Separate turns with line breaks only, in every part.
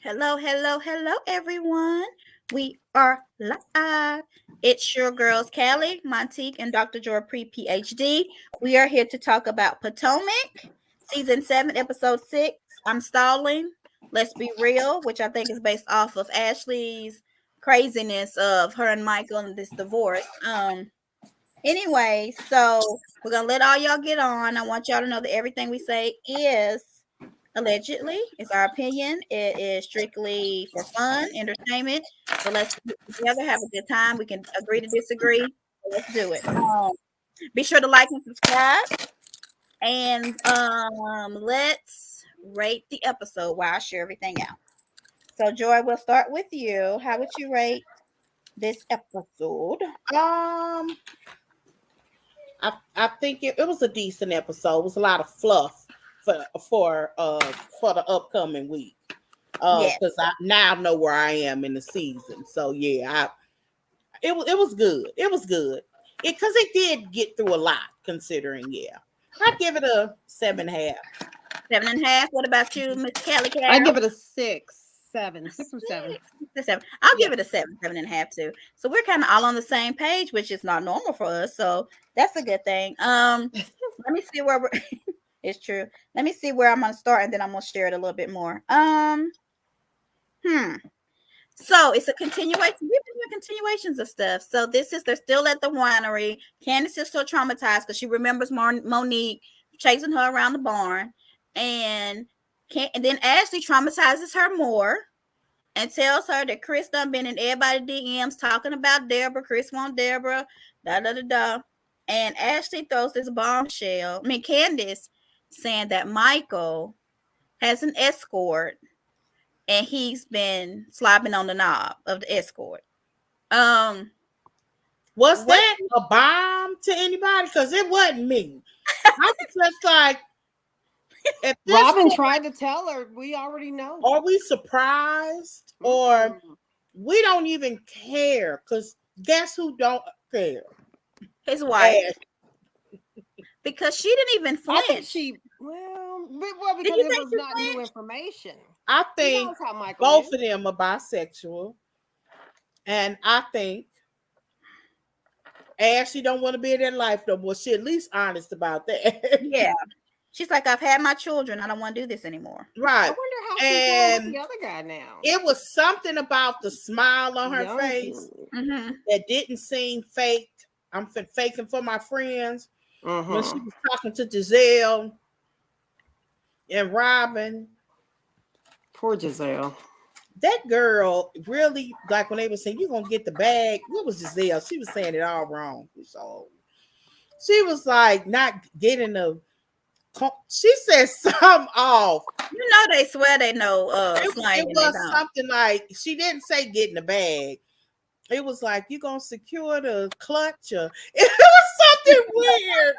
Hello, hello, hello, everyone. We are live. It's your girls, Callie, Montique, and Dr. Joy Pre PhD. We are here to talk about Potomac, season 7, episode 6. I'm stalling. Let's be real, which I think is based off of Ashley's craziness of her and Michael and this divorce. Anyway, so we're gonna let all y'all get on. I want y'all to know that everything we say is allegedly. It's our opinion. It is strictly for fun, entertainment. So let's get together, have a good time. We can agree to disagree. So let's do it. Be sure to like and subscribe, and let's rate the episode while I share everything out. So, Joy, we'll start with you. How would you rate this episode?
Um, I think it was a decent episode. It was a lot of fluff for the upcoming week.
Yeah.
Because I now know where I am in the season. So yeah, it was good. It was good. Because it did get through a lot. Considering, yeah, I'd give it a 7.5.
7.5. What about you, Miss Callie Carroll?
I give it a 6 or 7.
I'll give it a 7.5 too. So we're kind of all on the same page, which is not normal for us. So that's a good thing. Let me see where we're. It's true. Let me see where I'm gonna start, and then I'm gonna share it a little bit more. So it's a continuation. We've been doing continuations of stuff. So they're still at the winery. Candace is still traumatized because she remembers Monique chasing her around the barn, and then Ashley traumatizes her more and tells her that Chris done been in everybody's DMs talking about Deborah. Chris want Deborah, da da da da. And Ashley throws this bombshell. Candace saying that Michael has an escort and he's been slobbing on the knob of the escort.
Was that a bomb to anybody? Because it wasn't me. I was just like,
if Robin tried to tell her, we already know.
Are we surprised? Or we don't even care? Because guess who don't care?
His wife. Because she didn't even flinch.
I think because it was not new information.
I think both of them are bisexual. And I think Ashley don't want to be in their life no more. She at least honest about that.
Yeah. She's like, I've had my children. I don't want to do this anymore.
Right.
I wonder how she's with the other guy now.
It was something about the smile on her face that didn't seem fake. I'm faking for my friends. When she was talking to Giselle and Robin.
Poor Giselle.
That girl really, like when they were saying, you're going to get the bag. What was Giselle? She was saying it all wrong. So she was like, not getting the. She said something off.
You know they swear they know.
It was something like, she didn't say get in the bag. It was like, you going to secure the clutch. It was something weird.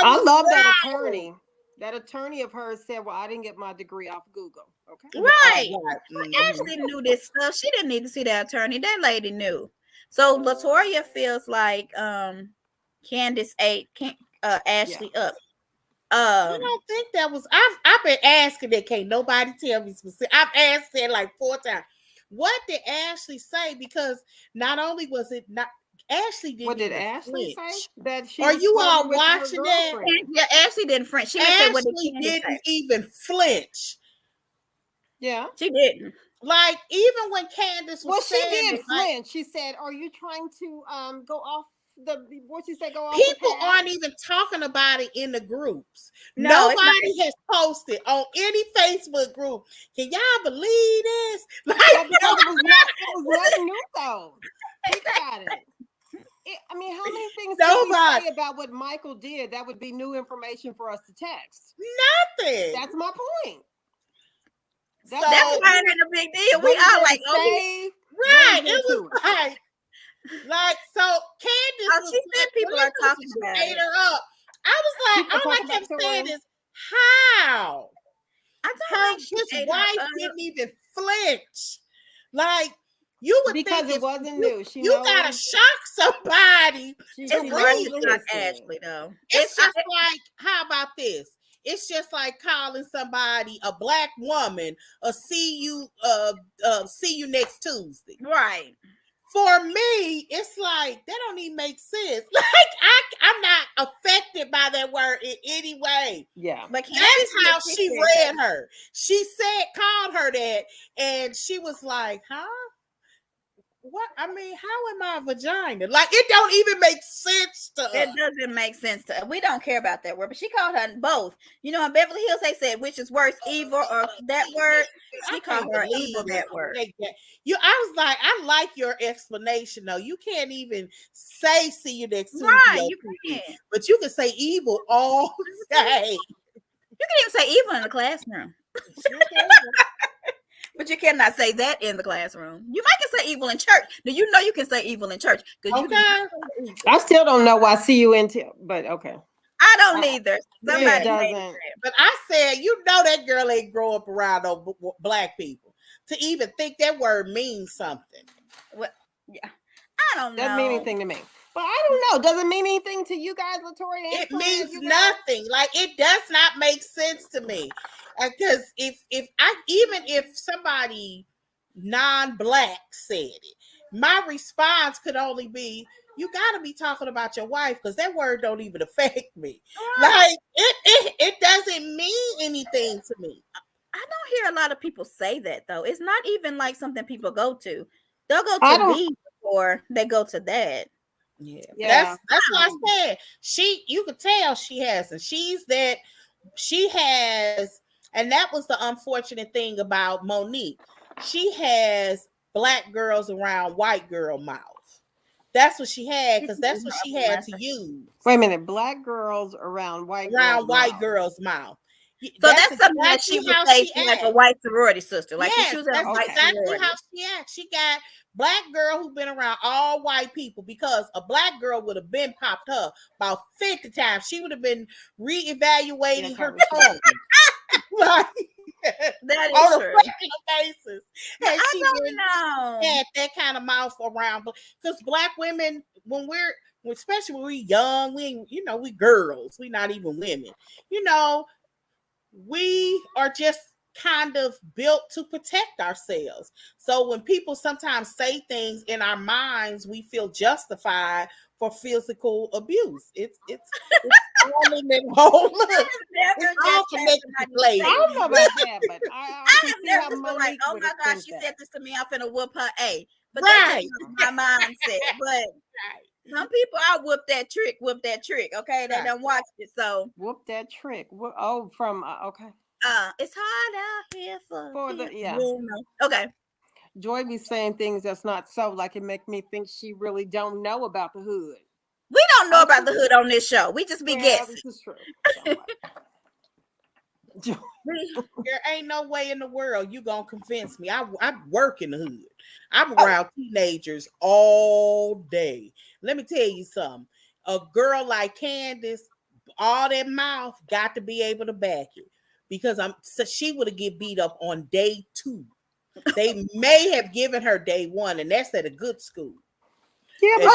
I love that attorney. That attorney of hers said, well, I didn't get my degree off Google. Okay.
Right. Ashley knew this stuff. She didn't need to see that attorney. That lady knew. So Latoya feels like Candace ate Ashley up.
I don't think that was. I've been asking that. Can't nobody tell me specific. I've asked it like 4 times. What did Ashley say? Because not only was it not Ashley didn't.
What did Ashley say? That she
are you all watching that?
Yeah, Ashley didn't flinch. She
didn't even flinch.
Yeah,
she didn't.
Like even when Candace was
she did flinch. She said, "Are you trying to go off?" What you say? Go off.
People aren't even talking about it in the groups. No, nobody has posted on any Facebook group. Can y'all believe this? Like,
because it was nothing new though. Think about it. I mean, how many things can you say about what Michael did that would be new information for us to text?
Nothing.
That's my point.
That's why it ain't a big deal. We all like,
okay, right? It was like so. Candace,
she said people are talking about it.
Her up. I was like, all I kept saying is, how? His wife didn't even flinch. Like you would
because it wasn't new.
You gotta shock somebody
to believe Ashley though.
It's just like, how about this? it's just like calling somebody a black woman a see you next Tuesday.
Right.
For me, it's like that don't even make sense. Like I'm not affected by that word in any way.
Yeah.
But
That's how she read her. She called her that, and she was like, huh? What? I mean, how am I a vagina? Like, it don't even make sense to us.
It doesn't make sense to us. We don't care about that word, but she called her both. You know, in Beverly Hills, they said which is worse, evil or that word. She called her evil that word.
I was like, I like your explanation though. You can't even say see you next Tuesday.
Right, you can.
But you can say evil all day.
You can even say evil in the classroom. But you cannot say that in the classroom. You might can say evil in church. Do you know you can say evil in church?
I still don't know why see you until, but okay.
I don't either. Somebody
doesn't.
But I said, you know, that girl ain't grow up around no black people to even think that word means something.
Well, yeah, I don't know.
Doesn't mean anything to me. But I don't know. Does it mean anything to you guys, Latoya?
It means nothing. Like, it does not make sense to me. Because even if somebody non-black said it, my response could only be, you got to be talking about your wife, because that word don't even affect me. Like, it doesn't mean anything to me.
I don't hear a lot of people say that though. It's not even like something people go to. They'll go to B before they go to that.
Yeah. That's what I said. You could tell she has, and she has, and that was the unfortunate thing about Monique. She has black girls around white girl mouth. That's what she had, because that's what she had to use.
Wait a minute, black girls around white
girls' mouth.
So that's something that she would say to like a white sorority sister. Like
yes,
she was
that's
white
exactly
sorority.
how she acts. She got black girl who been around all white people, because a black girl would have been popped up about 50 times. She would have been reevaluating her tone. Like,
that is
on a
true.
Basis. And
I
she
don't know.
had that kind of mouth around, because black women, especially when we're young, we girls, we not even women, we are just kind of built to protect ourselves. So when people sometimes say things in our minds, we feel justified for physical abuse. It's all in that whole look. It's all connected to play.
I don't know about that, but I can see how Monique
like, oh my gosh, she said this to me, I'm finna whoop her A. But that's my mindset. But some people, I whoop that trick. Okay, they don't watch it. So
whoop that trick. Okay.
It's hard out here for
the
Okay.
Joy be saying things that's not so, like it make me think she really don't know about the hood.
We don't know about the hood on this show. We just be guessing.
This is true.
There ain't no way in the world you gonna convince me. I work in the hood. I'm around teenagers all day. Let me tell you something. A girl like Candace, all that mouth got to be able to back it, because she would have get beat up on day 2. They may have given her day 1, and that's at a good school.
Yeah, but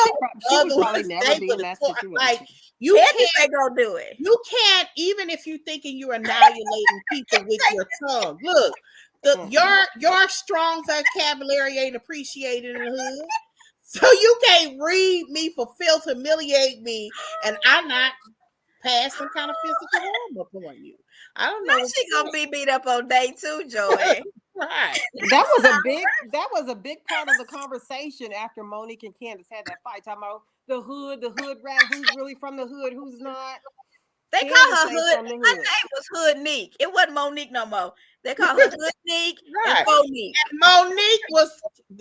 she would probably never be in that situation.
Like,
you can't go do it.
You can't, even if you're thinking you're annihilating people with your tongue. Look, your strong vocabulary ain't appreciated in the hood. So you can't read me for filth, humiliate me, and I'm not pass some kind of physical harm upon you. I don't know.
She gonna be beat up on day 2, Joy.
Right.
That was a big part of the conversation after Monique and Candace had that fight, talking about the hood rat, who's really from the hood, who's not.
They call her Hood. Her name was Hood Neek. It wasn't Monique no more. They call her Hood Neek and Monique.
And Monique was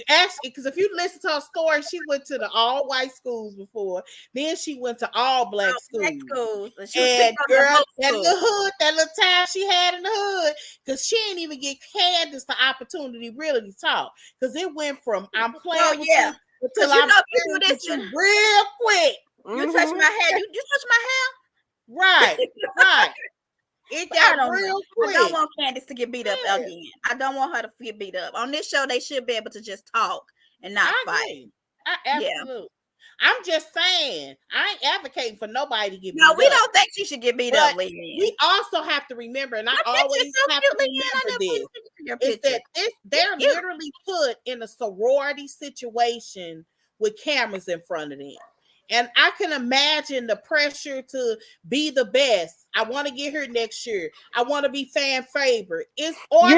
actually, because if you listen to her story, she went to the all white schools before. Then she went to all black schools. And girl, that little time she had in the hood, because she didn't even get Candace the opportunity really to talk. Because it went from I'm playing with you until I'm playing with you real quick.
You touch my hair. You touch my hair?
Right. It got real quick.
I don't want Candace to get beat up again. I don't want her to get beat up. On this show, they should be able to just talk and not fight.
Absolutely. I'm just saying, I ain't advocating for nobody to get beat
No, we
up.
don't think she should get beat up,
But
Leanne.
we also have to remember, and I always have to remember this, is that they're literally put in a sorority situation with cameras in front of them. And I can imagine the pressure to be the best. I want to get here next year. I want to be fan favorite.
You're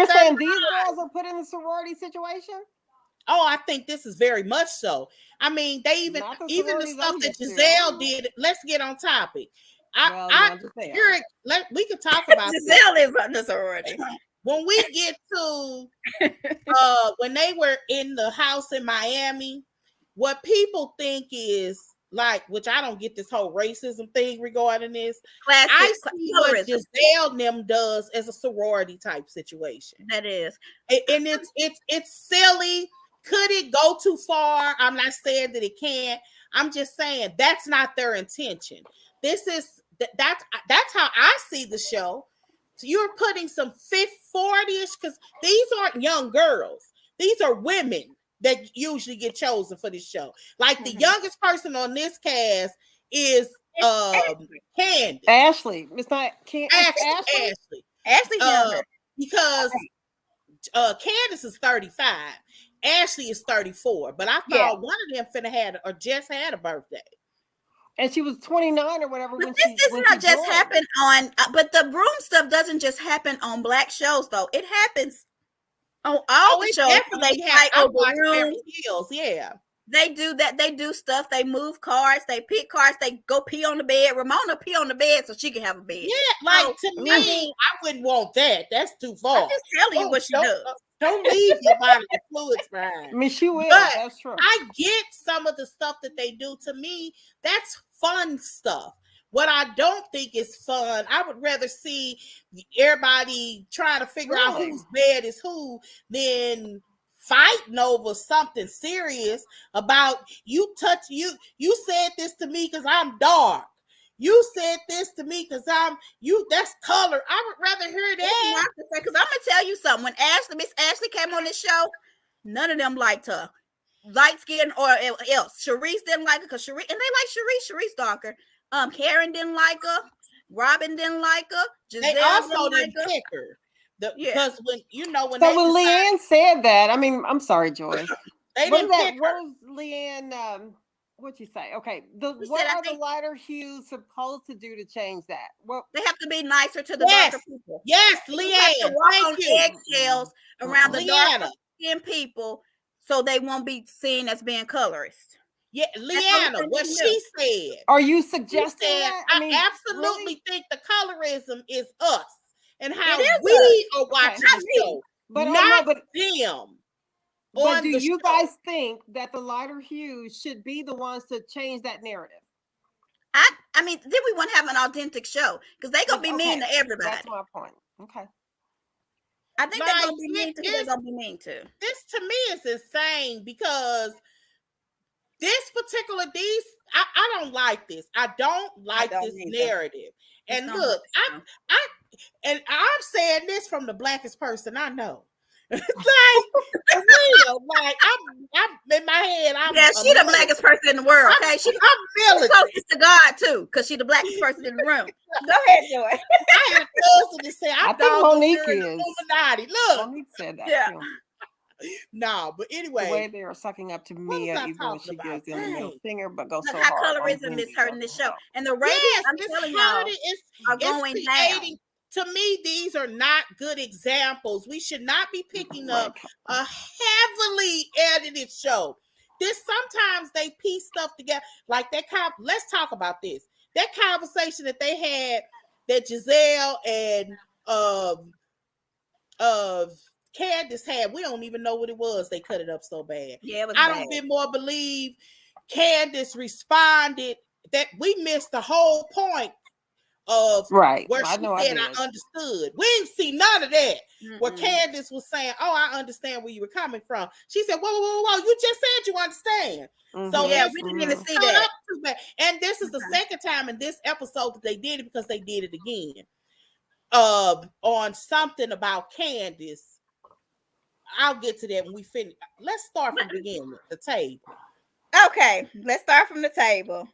saying these girls are put in the sorority situation?
Oh, I think this is very much so. I mean, they even the stuff that Giselle did. Let's get on topic. We could talk about
Giselle is on the sorority.
When we get to when they were in the house in Miami, what people think is like, which I don't get this whole racism thing regarding this. I see what Giselle and them does as a sorority type situation.
That is,
and it's silly. Could it go too far? I'm not saying that it can't. I'm just saying that's not their intention. This is that's how I see the show. So you're putting some 40-ish, because these aren't young girls. These are women that usually get chosen for this show. Like the youngest person on this cast is Candace.
Ashley. It's not Ashley.
Ashley's younger.
Because Candace is 35. Ashley is 34, but I thought one of them finna had or just had a birthday.
And she was 29 or whatever.
But this does not just happen on, but the broom stuff doesn't just happen on Black shows, though. It happens on all the shows.
Definitely yeah.
They do that. They do stuff. They move cards. They pick cards. They go pee on the bed. Ramona pee on the bed so she can have a bed.
Yeah, like to me, I wouldn't want that. That's too far.
I'm just telling you what she does.
Don't leave your bodily fluids behind.
I mean, she will.
But
that's true.
I get some of the stuff that they do. To me, that's fun stuff. What I don't think is fun, I would rather see everybody trying to figure out whose bed is who than fighting over something serious about you said this to me because I'm dark. You said this to me because that's color. I would rather hear that.
Because I'm gonna tell you something. When Miss Ashley came on this show, none of them liked her. Light skin or else. Sharice didn't like her because Sharice, and they like Sharice darker. Karen didn't like her. Robin didn't like her. Giselle
they also didn't pick her. Because when
Leanne said that, I mean, I'm sorry, Joy.
What
was Leanne? What'd you say? Okay, what are the lighter hues supposed to do to change that? Well,
they have to be nicer to the darker people.
Yes, Leanne.
Walk on eggshells around the darker skin people, so they won't be seen as being colorist.
Yeah, Leanna, what she said.
Are you suggesting that?
I absolutely think the colorism is us and how we are watching the show, not them.
But do you guys think that the lighter hues should be the ones to change that narrative?
I mean, then we won't have an authentic show because they're gonna be mean to everybody.
That's my point. Okay.
I think they're gonna be mean to who they're gonna be mean to.
This to me is insane because this particular I don't like this. I don't like this narrative. And look, I'm saying this from the blackest person I know. Like for real, like I'm in my head.
She's the blackest person in the world. Okay, she's closest to God too, because she's the blackest person in the room. Go ahead, Joy.
I had a cousin to say I
think Monique is
Illuminati. Look,
Monique said that.
Yeah. No, but anyway,
the way they are sucking up to Mia, even when she gives them the middle finger, but goes so
how
hard.
Colorism is hurting the show, and the ratings. I'm telling y'all, are going down.
To me, these are not good examples. We should not be picking up a heavily edited show. Sometimes they piece stuff together. Like that let's talk about this. That conversation that they had, that Giselle and Candace had, we don't even know what it was. They cut it up so bad.
Yeah, it was
I
bad.
don't bit more believe Candace responded that we missed the whole point of where she said I understood. We didn't see none of that. Where Candace was saying, "Oh, I understand where you were coming from." She said, "Whoa! You just said you understand." So
we didn't even see that.
And this is the second time in this episode that they did it because they did it again. On something about Candace. I'll get to that when we finish. Let's start from the beginning. The table.
Okay, let's start from the table.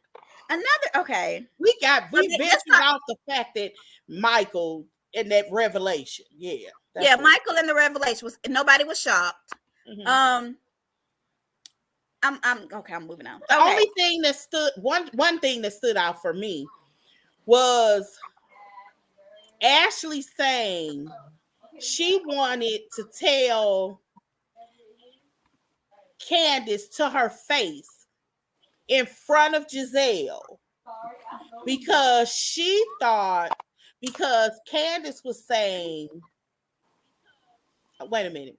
Okay.
We
Let's
ventured
talk.
off the fact that Michael and that revelation. Yeah,
Yeah,
that's what.
Michael and the revelation was nobody was shocked.
Mhm.
Um, I'm okay. I'm moving on.
The
Okay.
only thing that one thing that stood out for me was Ashley saying she wanted to tell Candace to her face in front of Giselle because she thought because Candace was saying, wait a minute,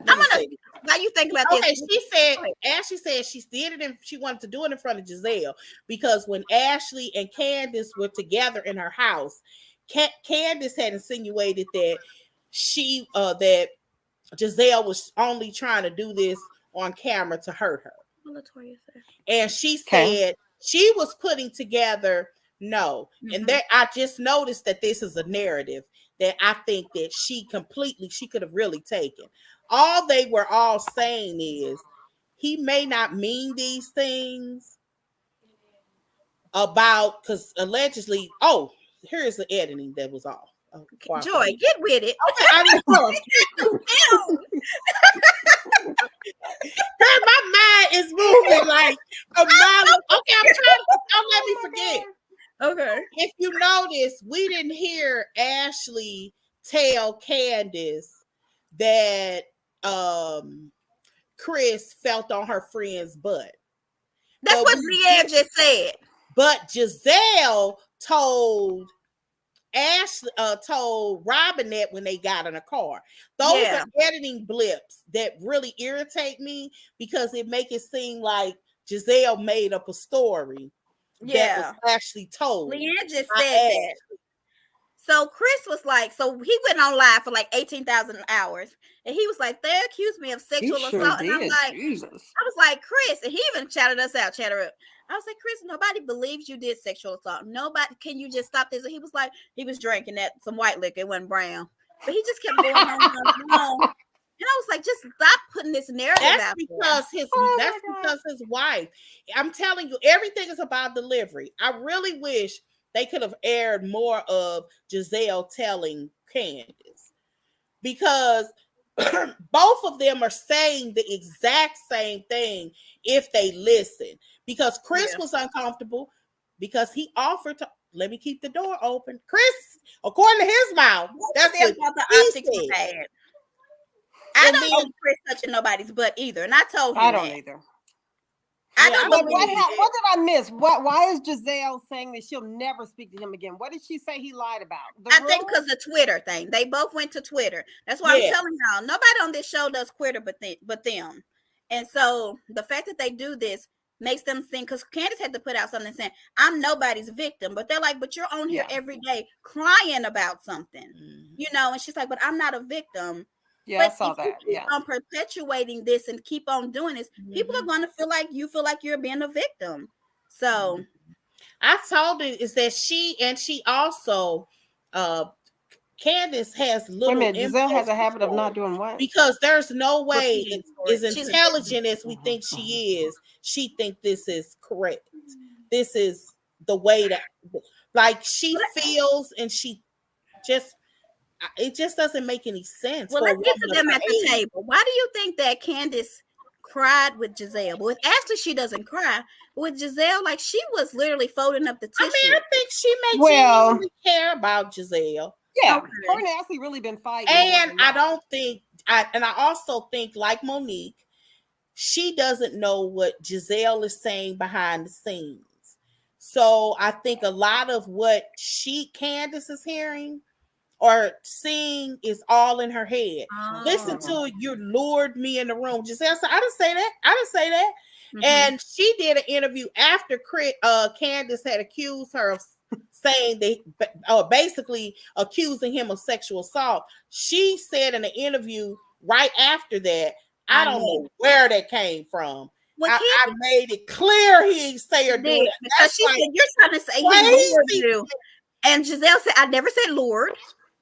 let
I'm
me
gonna.
say this.
While you think about this,
Okay, she said Ashley said she did it and she wanted to do it in front of Giselle because when Ashley and Candace were together in her house, Candace had insinuated that that Giselle was only trying to do this on camera to hurt her. And she said she was putting together no. And there I just noticed that this is a narrative that I think that she could have really taken. All they were all saying is he may not mean these things about because allegedly, here's the editing that was off.
Joy, get with it.
Okay, I know. My mind is moving like a mile. Okay, I'm trying to. Don't let me forget.
Okay.
If you notice, we didn't hear Ashley tell Candace that Chris felt on her friend's butt.
That's what Leanne just said.
But Giselle told told Robinette when they got in a car. Those are editing blips that really irritate me because it make it seem like Giselle made up a story that was actually told.
Leanne just said that. So Chris was like, so he went on live for like 18,000 hours. And he was like, they accused me of sexual assault. And I'm like, Jesus. I was like, Chris, and he even chatted us out, I was like, Chris, nobody believes you did sexual assault. Nobody, can you just stop this? And he was like, he was drinking that some white liquor, it wasn't brown. But he just kept going on. And I was like, just stop putting this narrative out
because because his wife. I'm telling you, everything is about delivery. I really wish they could have aired more of Giselle telling Candace because both of them are saying the exact same thing if they listen. Because Chris was uncomfortable because he offered to let me keep the door open. Chris, according to his mouth, that's what the optics were bad.
I don't know Chris touching nobody's butt either, and I told him
I don't either. I don't believe what did I miss? Why is Giselle saying that she'll never speak to him again? What did she say he lied about?
I think because the Twitter thing. They both went to Twitter. That's why I'm telling y'all. Nobody on this show does Twitter but them. And so the fact that they do this makes them think, because Candace had to put out something saying, I'm nobody's victim. But they're like, but you're on here every day crying about something. You know, and she's like, but I'm not a victim.
Yeah,
but
I saw
if
that.
you keep on perpetuating this and keep on doing this, people are going to feel like you're being a victim. So
I told it is that she also Candace has little.
Wait a minute, Giselle has a habit of not doing what?
Because there's no way as intelligent as we think she is, she think this is correct. This is the way that like she feels and she just it just doesn't make any sense.
Well, let's get to them at the table. Why do you think that Candace cried with Giselle? But with Ashley, she doesn't cry. But with Giselle, like she was literally folding up the tissue.
I mean, I think she may genuinely care about Giselle.
Yeah, her and Ashley really been fighting.
And I don't think I also think like Monique, she doesn't know what Giselle is saying behind the scenes. So I think a lot of what Candace is hearing or seeing is all in her head. Listen to you lured me in the room. Giselle said, I didn't say that. And she did an interview after Candace had accused her of saying that basically accusing him of sexual assault. She said in an interview right after that, I don't know where that came from. I made it clear he ain't say or do it.
Because she said, you're trying to say he lured you. And Giselle said, I never said lured.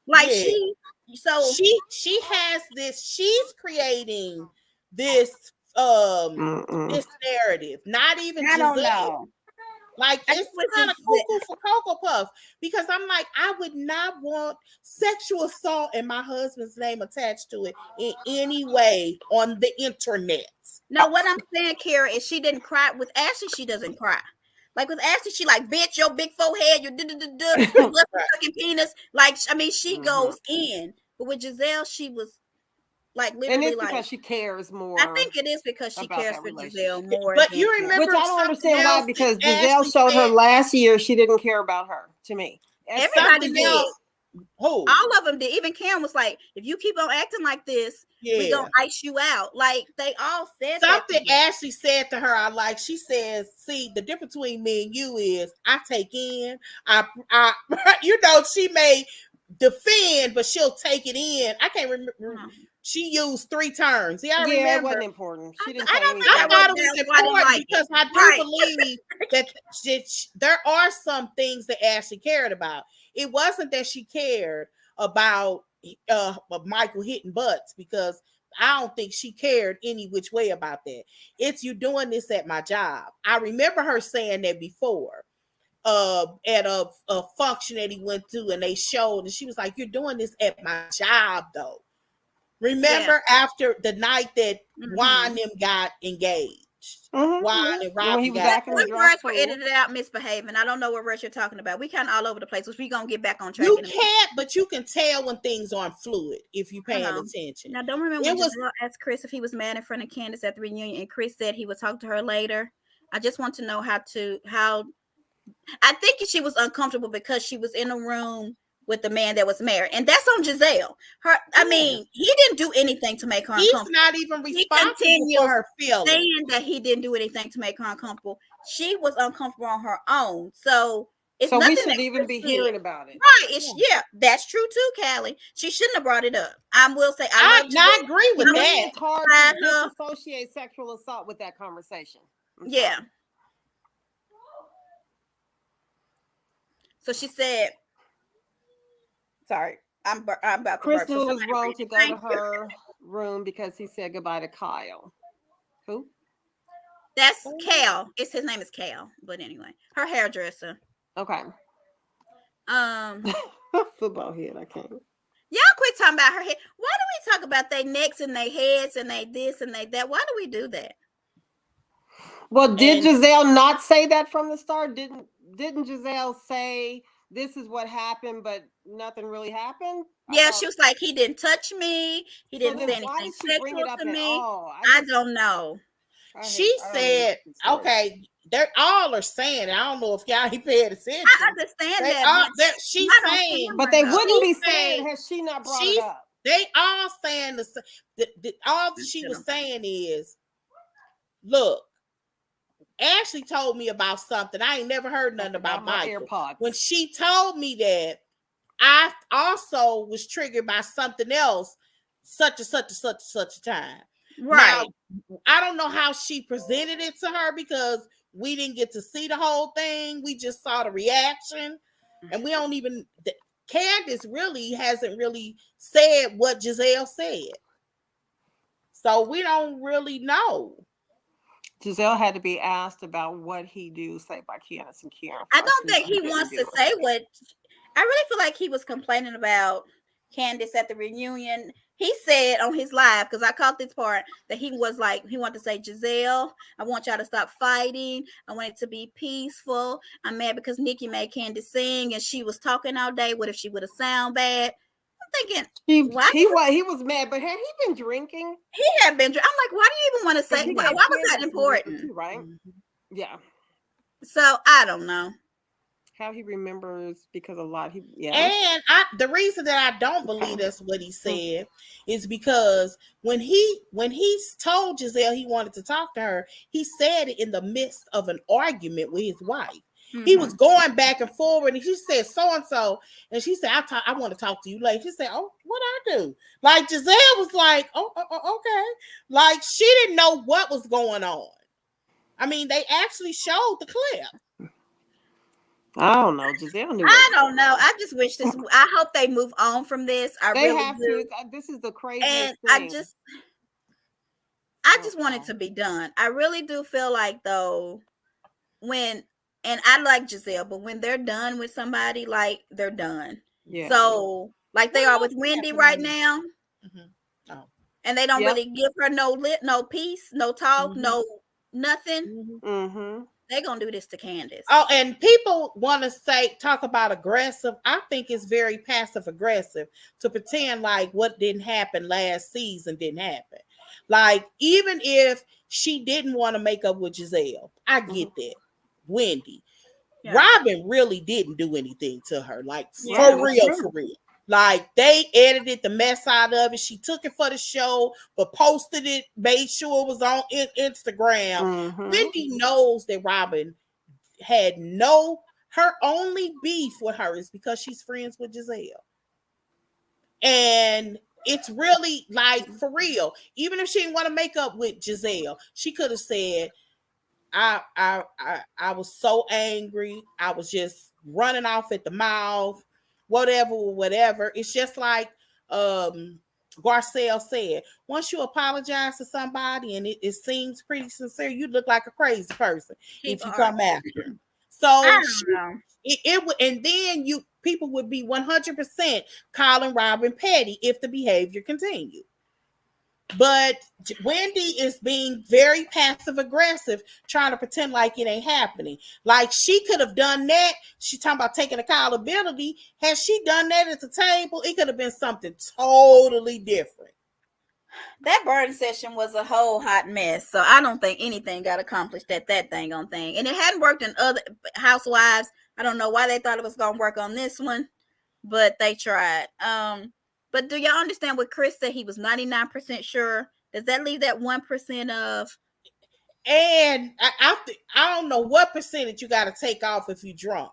Like she has this, she's creating this
this narrative. Not even
I don't
Giselle.
know.
Like,
I
it's
just wish
kind of
it's-
cuckoo for Cocoa Puff, because I'm like, I would not want sexual assault and my husband's name attached to it in any way on the internet.
No, what I'm saying, Kara, is she didn't cry. With Ashley, she doesn't cry. Like with Ashley, she like, bitch, your big forehead, your fucking penis. Like, I mean, she goes in. But with Giselle, she was like
And
literally
it's
like,
because she cares more.
I think it is because she
about
cares
that
for
relationship.
Giselle more.
But
than
you
Kara.
remember
Which I don't understand why,
something
because
else that
Giselle
Ashley
showed her
said?
last year she didn't care about her, to me.
Everybody
Something
did.
else. Who?
All of them did. Even Karen was like, if you keep on acting like this, we
Yeah.
gonna ice you out. Like, they all said that.
Something
to her.
Ashley said to her, I like. She says, "See, the difference between me and you is I take in. You know, she may defend, but she'll take it in. I can't remember. She used 3 terms. Yeah, I
Yeah, it
remember.
wasn't important. She didn't
I
say
don't think
anything.
I
I
thought
wrote
it was
down why I didn't
important
like it.
because I do
Right.
believe that there are some things that Ashley cared about. It wasn't that she cared about Michael hitting butts, because I don't think she cared any which way about that. It's, you doing this at my job. I remember her saying that before. At a function that he went to, and they showed, and she was like, "You're doing this at my job, though." Remember, after the night that Juan and them got engaged, Juan and Robin
When he was
got
acting
Some
drunk
words were
too.
edited out, misbehaving. I don't know what rush you're talking about. We kind of all over the place, which we gonna get back on track.
You
in a minute.
can't, but you can tell when things aren't fluid if you're paying
Hold on.
attention.
Now, don't remember
It
when
was-
Giselle asked Chris if he was mad in front of Candace at the reunion, and Chris said he would talk to her later. I just want to know how. I think she was uncomfortable because she was in a room with the man that was married, and that's on Giselle. I mean, he didn't do anything to make her
He's
uncomfortable.
not even
He
responsible
continues
for her feelings.
saying that he didn't do anything to make her uncomfortable. She was uncomfortable on her own, so it's
So
nothing
we shouldn't
that
even
Chris
be
said.
hearing about it.
Right? Yeah, that's true too, Callie. She shouldn't have brought it up. I will say, I
agree with
To me,
that.
it's hard
Side
to
her.
disassociate sexual assault with that conversation. I'm
Yeah.
sorry.
So she said, "Sorry, I'm about to
Chris
burp."
knew
So
it was
somebody
wrong
read
to
it.
go to
Thank you.
her room because he said goodbye to Kyle. Who?
That's Cal. His name is Cal. But anyway, her hairdresser.
Okay. Football head. I can't.
Y'all quit talking about her head. Why do we talk about their necks and their heads and they this and they that? Why do we do that?
Well, did Giselle not say that from the start? Didn't Giselle say this is what happened, but nothing really happened?
Yeah, she was like, he didn't touch me. He didn't say
Why
anything
did she bring it
sexual
up
to
at
me.
all?
I don't know.
She said, okay, they're all are saying, I don't know if y'all ain't paying attention.
I understand that.
She's saying,
but they wouldn't be saying, has she not brought it up?
They all saying all she was saying is, look, Ashley told me about something. I ain't never heard nothing about Michael. When she told me that, I also was triggered by something else, such a time.
Right.
Now, I don't know how she presented it to her because we didn't get to see the whole thing. We just saw the reaction, and we don't even. Candace really hasn't really said what Giselle said, so we don't really know.
Giselle had to be asked about what he do say by Candace and Karen.
I don't think he wants to say what. I really feel like he was complaining about Candace at the reunion. He said on his live, because I caught this part, that he was like, he wanted to say, Giselle, I want y'all to stop fighting. I want it to be peaceful. I'm mad because Nikki made Candace sing and she was talking all day. What if she would have sound bad? I'm thinking,
he was mad, but had he been drinking?
He had been. I'm like, why do you even want to say? Why was that important?
Too, right? Yeah.
So I don't know
how he remembers, because a lot
and the reason that I don't believe that's what he said is because when he told Giselle he wanted to talk to her, he said it in the midst of an argument with his wife. He was going back and forward, and she said so and so, and she said, I want to talk to you later. She said, oh, what I do? Like Giselle was like, oh, okay, like she didn't know what was going on. I mean, they actually showed the clip.
I don't know. Giselle knew.
I don't know. I just wish this. I hope they move on from this. They really
have
do.
to. This is the craziest thing.
I just want it to be done. I really do feel like though and I like Giselle, but when they're done with somebody, like they're done.
Yeah.
So like they are with Wendy right now.
Mm-hmm. Oh.
And they don't really give her no peace, no talk,
Mm-hmm.
no nothing.
Mm-hmm.
They're gonna do this to Candace.
Oh, and people want to talk about aggressive. I think it's very passive aggressive to pretend like what didn't happen last season didn't happen. Like, even if she didn't want to make up with Giselle, I get that. Wendy. Yeah. Robin really didn't do anything to her. Like, for real. Like, they edited the mess out of it. She took it for the show, but posted it, made sure it was on Instagram. Wendy knows that Robin had her only beef with her is because she's friends with Giselle. And it's really like, for real, even if she didn't want to make up with Giselle, she could have said, I was so angry. I was just running off at the mouth, whatever. It's just like Garcelle said, once you apologize to somebody and it seems pretty sincere, you look like a crazy person if you come after. So it would, and then people would be 100% calling Robin petty if the behavior continued. But Wendy is being very passive aggressive, trying to pretend like it ain't happening. Like, she could have done that. She talking about taking accountability. Had she done that at the table, it could have been something totally different.
That burn session was a whole hot mess. So I don't think anything got accomplished at that thing. And it hadn't worked in other Housewives. I don't know why they thought it was going to work on this one, but they tried. But do y'all understand what Chris said? He was 99% sure. Does that leave that 1% of?
And I don't know what percentage you got to take off if you drunk,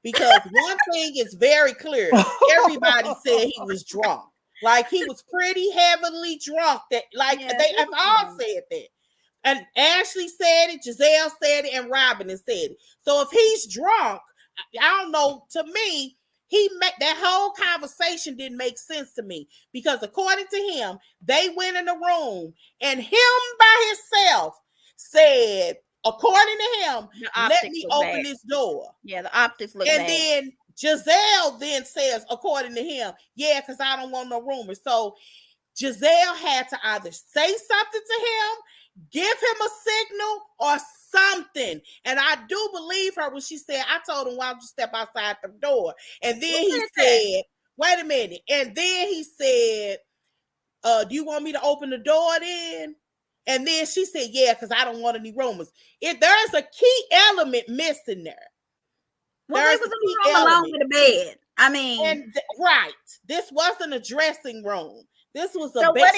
because one thing is very clear. Everybody said he was drunk. Like, he was pretty heavily drunk. That, like, they have all said that. And Ashley said it, Giselle said it, and Robin has said it. So if he's drunk, I don't know. To me, that whole conversation didn't make sense to me, because according to him, they went in the room and him by himself said, according to him, let me open this door.
Yeah, the optics look
bad.
And
then Giselle then says, according to him, yeah, because I don't want no rumors. So Giselle had to either say something to him, give him a signal, or something. And I do believe her when she said, I told him, why don't you step outside the door? And then he said, wait a minute. And then he said, do you want me to open the door then? And then she said, yeah, because I don't want any rumors. There's a key element missing there.
Well, they was in the room along with the bed. I mean,
right. This wasn't a dressing room. This was a bed.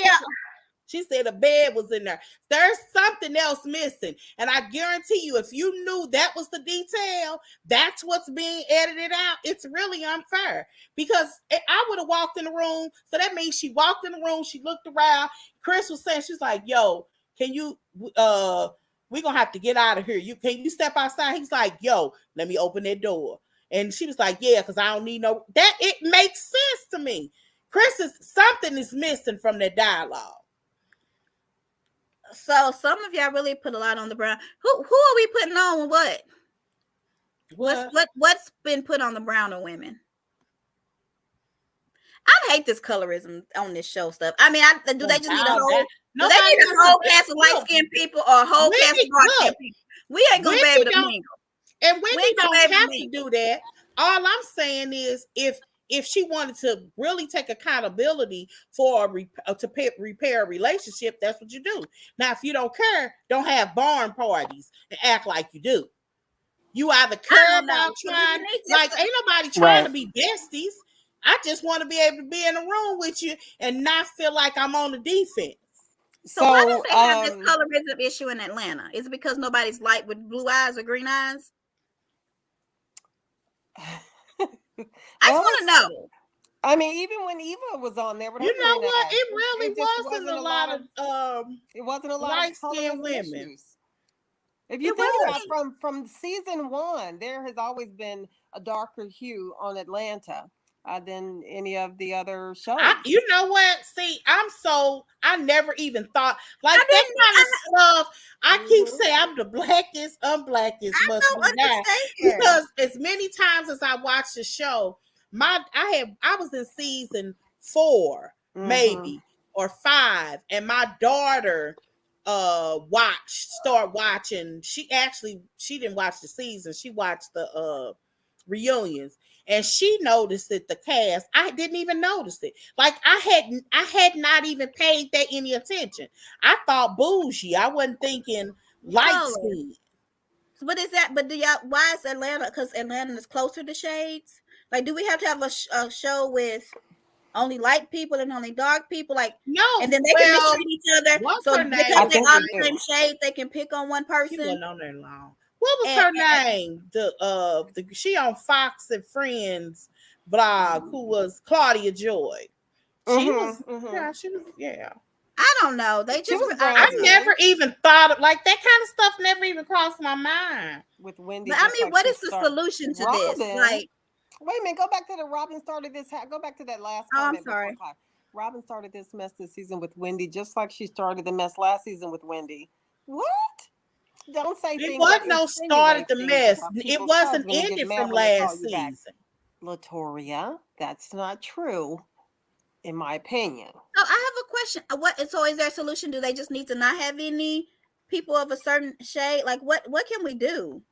She said a bed was in there. There's something else missing. And I guarantee you, if you knew that was the detail, that's what's being edited out. It's really unfair, because I would have walked in the room. So that means she walked in the room. She looked around. Chris was saying, she's like, yo, can you, we're going to have to get out of here. Can you step outside? He's like, yo, let me open that door. And she was like, yeah, because I don't need no, that it makes sense to me. Something is missing from that dialogue.
So some of y'all really put a lot on the Brown. Who are we putting on what? What's been put on the Browner women? I hate this colorism on this show stuff. I mean, do they just need a whole? Do they need a whole cast of light skinned people or a whole cast of dark skinned people? We ain't gonna be able to mingle.
And Wendy don't have to do that. All I'm saying is, if she wanted to really take accountability for repair a relationship, that's what you do. Now, if you don't care, don't have barn parties and act like you do. You either care about trying, like, ain't nobody trying to be besties. I just want to be able to be in a room with you and not feel like I'm on the defense.
So why don't they have this colorism issue in Atlanta? Is it because nobody's light with blue eyes or green eyes? I just want to know.
I mean, even when Eva was on there,
you know what? It really wasn't a lot of
it wasn't a lot of
light-skinned women.
Issues. If you think about from season 1, there has always been a darker hue on Atlanta. than any of the other shows.
You know what? See, I never even thought like
I
that
didn't.
kind of stuff. I keep
Mhm.
saying I'm the blackest, unblackest
I
must
don't
be now.
understand.
Because as many times as I watched the show, I was in season 4,
Mhm.
maybe, or 5, and my daughter start watching. She didn't watch the season, she watched the reunions, and she noticed that the cast, I didn't even notice it. Like I had not even paid that any attention. I thought bougie. I wasn't thinking light
Color.
skin.
What is that? But do y'all? Why is Atlanta? Because Atlanta is closer to shades. Like, do we have to have a show with only light people and only dark people? Like,
No,
and then they can
well,
mistreat each other.
what's
So
her
because
I
name?
they
think
all
we
the
do.
same shade, they can pick on one
She
person.
wasn't on there long. What was
And,
her name? She on Fox and Friends blog, who was Claudia Joy. She was,
Mhm. Mhm.
yeah, she was, yeah.
I don't know. They
She
just
was
I
brown skin
never even thought of like that kind of stuff. Never even crossed my mind.
with Wendy,
But I
just
mean,
like
what
she
is the
started.
solution to this?
Robin.
Like,
Wait a minute. Go back to the Robin started this. Go back to that last
oh, I'm
comment before
sorry.
Clive. Robin started this mess this season with Wendy, just like she started the mess last season with Wendy. What? Don't say
It
things that
wasn't no started
insinuate
the
things
mess.
about
It
people's
wasn't
husband and get
ended
mad
from
when they call
last
you back.
season.
Latoria, that's not true, in my opinion.
So I have a question. What? So is there a solution? Do they just need to not have any people of a certain shade? Like, what can we do?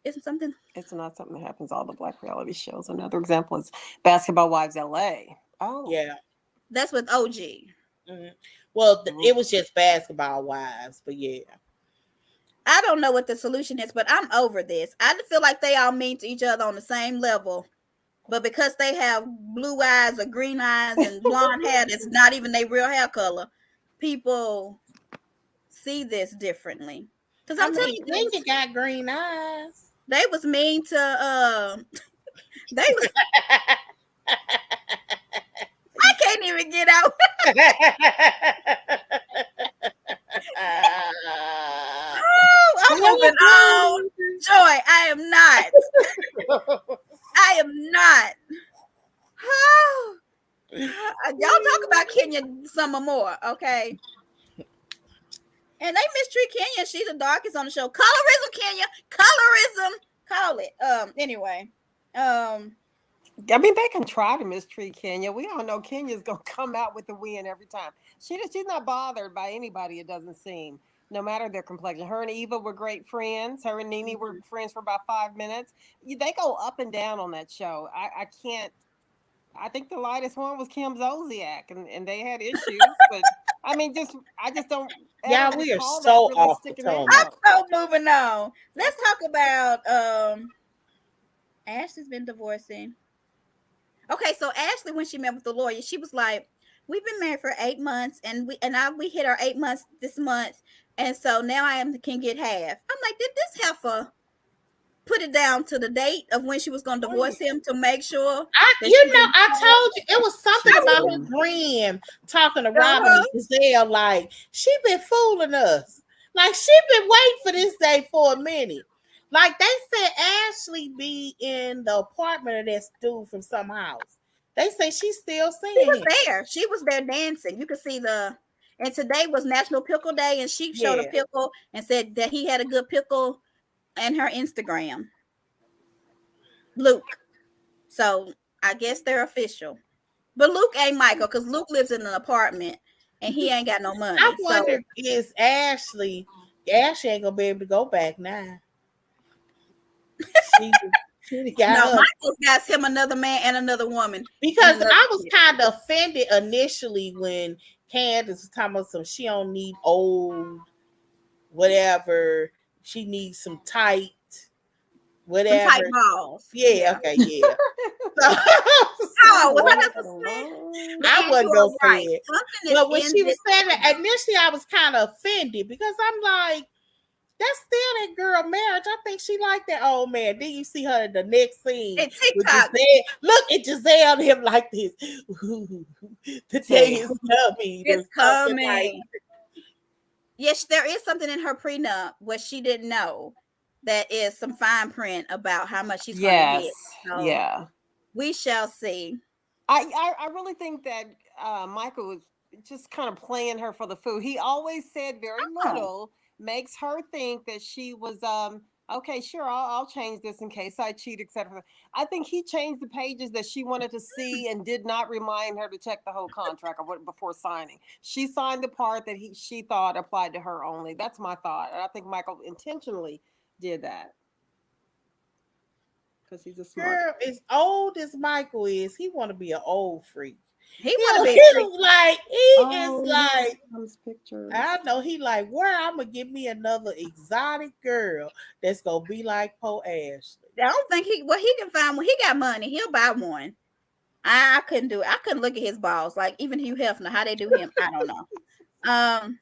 Isn't something
It's not something that happens all the black reality shows. Another example is Basketball Wives LA. Oh.
Yeah.
that's with OG?
Mhm. Well,
Mm.
it was just Basketball Wives, but yeah.
I don't know what the solution is, but I'm over this. I just feel like they all mean to each other on the same level, but because they have blue eyes or green eyes and blonde hair, that's not even their real hair color. People see this differently. Because
I
I'm telling
mean,
you,
Lincoln got green eyes.
they was mean to they was. I can't even get out. Oh, I'm moving on. Joy, I am not. I am not. Y'all talk about Kenya some more, okay? And they mistreat Kenya. She's the darkest on the show. Colorism, Kenya. Colorism. Call it. Anyway.
I mean, they can try to mistreat Kenya. We all know Kenya's gonna come out with the win every time. She's not bothered by anybody. It doesn't seem, no matter their complexion. Her and Eva were great friends. Her and Nene were friends for about 5 minutes. They go up and down on that show. I can't. I think the lightest one was Kim Zolciak, and they had issues. But I mean, I just don't ever
Yeah, we are
recall that
so
really
off
sticking
Potomac.
I'm
out.
so moving on. Let's talk about Ashley's been divorcing. Okay, so Ashley, when she met with the lawyer, she was like, "We've been married for 8 months, and we hit our 8 months this month, and so now can get half." I'm like, did this heifer put it down to the date of when she was going to divorce him to make sure that she didn't?
I told you it was something
She
about her
didn't.
friend talking to Robin
Uh-huh.
and Giselle, like she been fooling us. Like she been waiting for this day for a minute. Like they said Ashley be in the apartment of that dude from some house. They say she's still
She
seeing
was
him.
there. She was there dancing. You could see and today was National Pickle Day, and she showed a
Yeah.
pickle and said that he had a good pickle in her Instagram. Luke. So I guess they're official. But Luke ain't Michael because Luke lives in an apartment and he ain't got no
I
money. So
wonder is Ashley ain't gonna be able to go back now. She she got
no,
her
Michael's got him another man and another woman and
because
another
I was
kid.
kind of offended initially when Candace was talking about some she don't need old whatever. She needs some tight
Some tight
whatever.
balls.
Yeah,
Yeah.
okay, yeah. So,
Oh, was I
Walk
supposed to say?
alone.
But
I
yeah, you
wasn't
are
gonna say
right.
it.
Something is
But when
in
she was
this.
saying it, initially I was kind of offended because I'm like, that's still that girl marriage. I think she liked that old man. Then you see her in the next scene
And
with
TikTok.
Giselle. Look at Giselle and him like this. The day
Say,
is coming or
It's
something like.
coming. Yes, there is something in her prenup where she didn't know that is some fine print about how much she's going to
yes,
get. So
yeah.
We shall see.
I really think that Michael was just kind of playing her for the food. He always said very
Oh,
little, makes her think that she was okay. Sure, I'll change this in case I cheat, etc. I think he changed the pages that she wanted to see and did not remind her to check the whole contract or what before signing. She signed the part that she thought applied to her only. That's my thought, and I think Michael intentionally did that because he's a smart.
Girl, as old as Michael is, he want to be an old freak.
he
He,
want to be a freak.
he is
Oh,
like,
comes pictures.
I know he like, where I'm gonna give me another exotic girl that's gonna be like Poe Ashley.
I don't think he can find one. He got money. He'll buy one. I couldn't do it. I couldn't look at his balls. Like even Hugh Hefner, how they do him, I don't know. Um,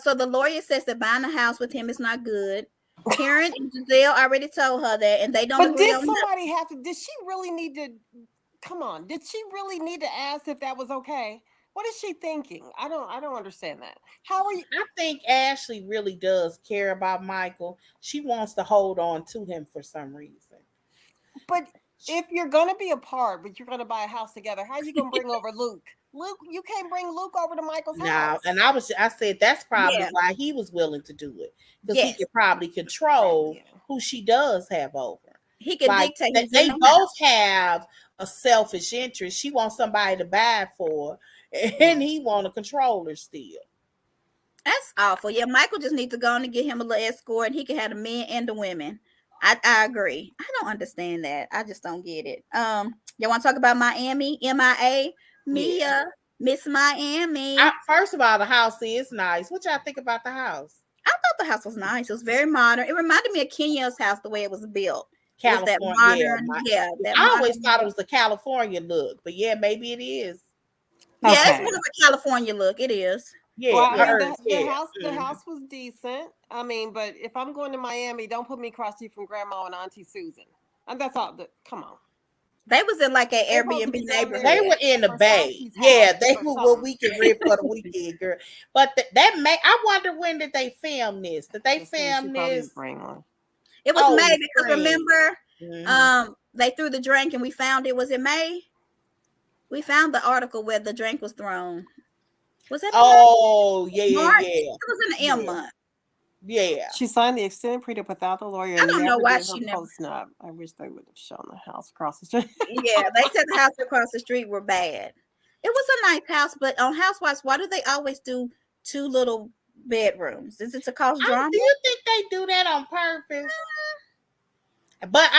so the lawyer says that buying a house with him is not good. Karen and Giselle already told her that, and they don't
But
agree
did
on that.
somebody have to? Did she really need to? Come on, did she really need to ask if that was okay? What is she thinking? I don't understand that. How are you?
I think Ashley really does care about Michael. She wants to hold on to him for some reason.
But if you're gonna be apart, but you're gonna buy a house together, how are you gonna bring over Luke? Luke, you can't bring Luke over to Michael's
Now,
house.
and I said that's probably
Yeah,
why he was willing to do it because he
yes,
could probably
Thank
control
you.
who she does have over.
he can
Like
dictate who's in
they
the
both
house.
have a selfish interest. She wants somebody to buy for, and he want to control her still.
That's awful. Yeah, Michael just needs to go on and get him a little escort, and he can have the men and the women. I agree. I don't understand that. I just don't get it. You want to talk about Miami? MIA,
Yeah.
Mia, Miss Miami.
First of all, the house is nice. What y'all think about the house?
I thought the house was nice. It was very modern. It reminded me of Kenya's house the way it was built. It was that
California, yeah.
modern, yeah, that
I always
modern.
thought it was the California look, but yeah, maybe it is.
Yeah, it's
Okay.
more of a California look. It is.
Well,
Yeah,
I mean
hers, yeah.
the
Mhm.
house was decent. I mean, but if I'm going to Miami, don't put me across you from Grandma and Auntie Susan. And that's all. Come on,
They was in like an
they're supposed to
Airbnb
be down there
They
neighborhood.
were in the
for
Bay.
Auntie's
Yeah,
house
they
or
were what
something.
we can rip for the weekend, girl. But that may I wonder when did they film this? Did they
She
film
probably
this?
bring one.
It was
Oh,
May
in
because
spring.
remember,
Mhm.
they threw the drink and we found it was in May. We found the article where the drink was thrown. Was that in May?
Oh, yeah, yeah,
March?
yeah.
It was in the M
Yeah.
month.
Yeah.
She signed the extended prenup without the lawyer
I
and
don't know
never
why
did her
she never.
post nup. I wish they would have shown the house across the street.
Yeah, they said the house across the street were bad. It was a nice house, but on Housewives, why do they always do two little bedrooms? Is it to cause drama?
Do you think they do that on purpose? But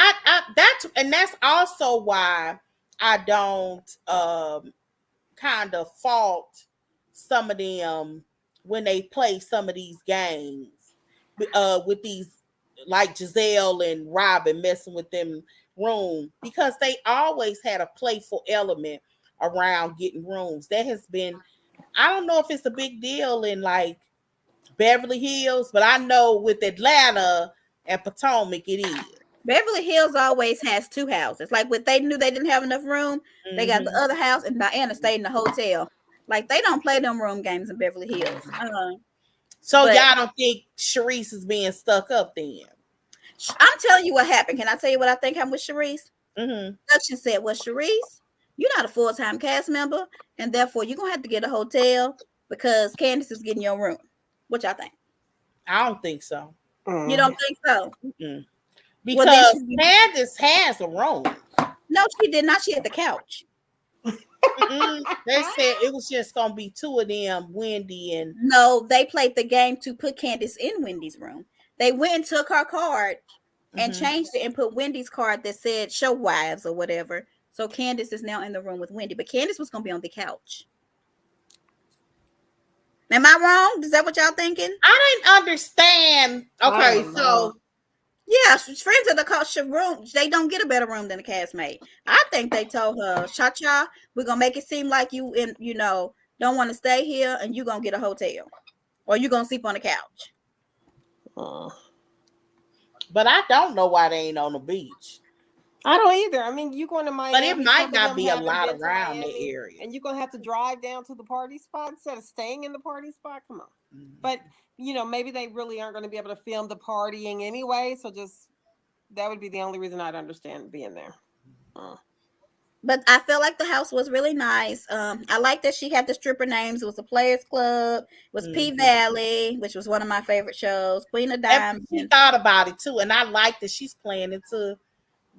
that's also why I don't kind of fault some of them when they play some of these games with these like Giselle and Robin messing with them room because they always had a playful element around getting rooms. That has been I don't know if it's a big deal in like Beverly Hills, but I know with Atlanta and Potomac it is.
Beverly Hills always has two houses. Like when they knew they didn't have enough room, they got the
Mm-hmm.
other house, and Diana stayed in the hotel. Like they don't play them room games in Beverly Hills.
So
But
y'all don't think Sharice is being stuck up then?
I'm telling you what happened. Can I tell you what I think happened with Sharice?
Mm-hmm.
Production said, "Well, Sharice, you're not a full-time cast member, and therefore you're gonna have to get a hotel because Candace is getting your room." What y'all think?
I don't think so.
You don't think so?
Mm-mm.
Well, then
Because Candace has a room.
no, she did not. She had the couch.
They said it was just gonna be two of them, Wendy and
No, they played the game to put Candace in Wendy's room. They went and took her card and
mm-hmm.
changed it and put Wendy's card that said show wives or whatever. So Candace is now in the room with Wendy, but Candace was gonna be on the couch. Am I wrong? Is that what y'all thinking?
I didn't understand.
I
Okay,
don't know.
so
Yeah, friends of the culture room. They don't get a better room than the castmate. I think they told her, "Cha cha, we're gonna make it seem like you in, don't want to stay here, and you're gonna get a hotel, or you're gonna sleep on the couch."
Uh,
but I don't know why they ain't on the beach.
I don't either. I mean, you going to
But it
Miami?
might
Some of
not
them
be a
haven't
lot
been to
around the
Miami,
area.
and you're gonna have to drive down to the party spot instead of staying in the party spot. Come on.
Mhm.
But maybe they really aren't going to be able to film the partying anyway. So just that would be the only reason I'd understand being there.
But I felt like the house was really nice. I like that she had the stripper names. It was the Players Club. It was P Valley, which was one of my favorite shows. Queen of Diamonds.
She thought about it too, and I like that she's playing into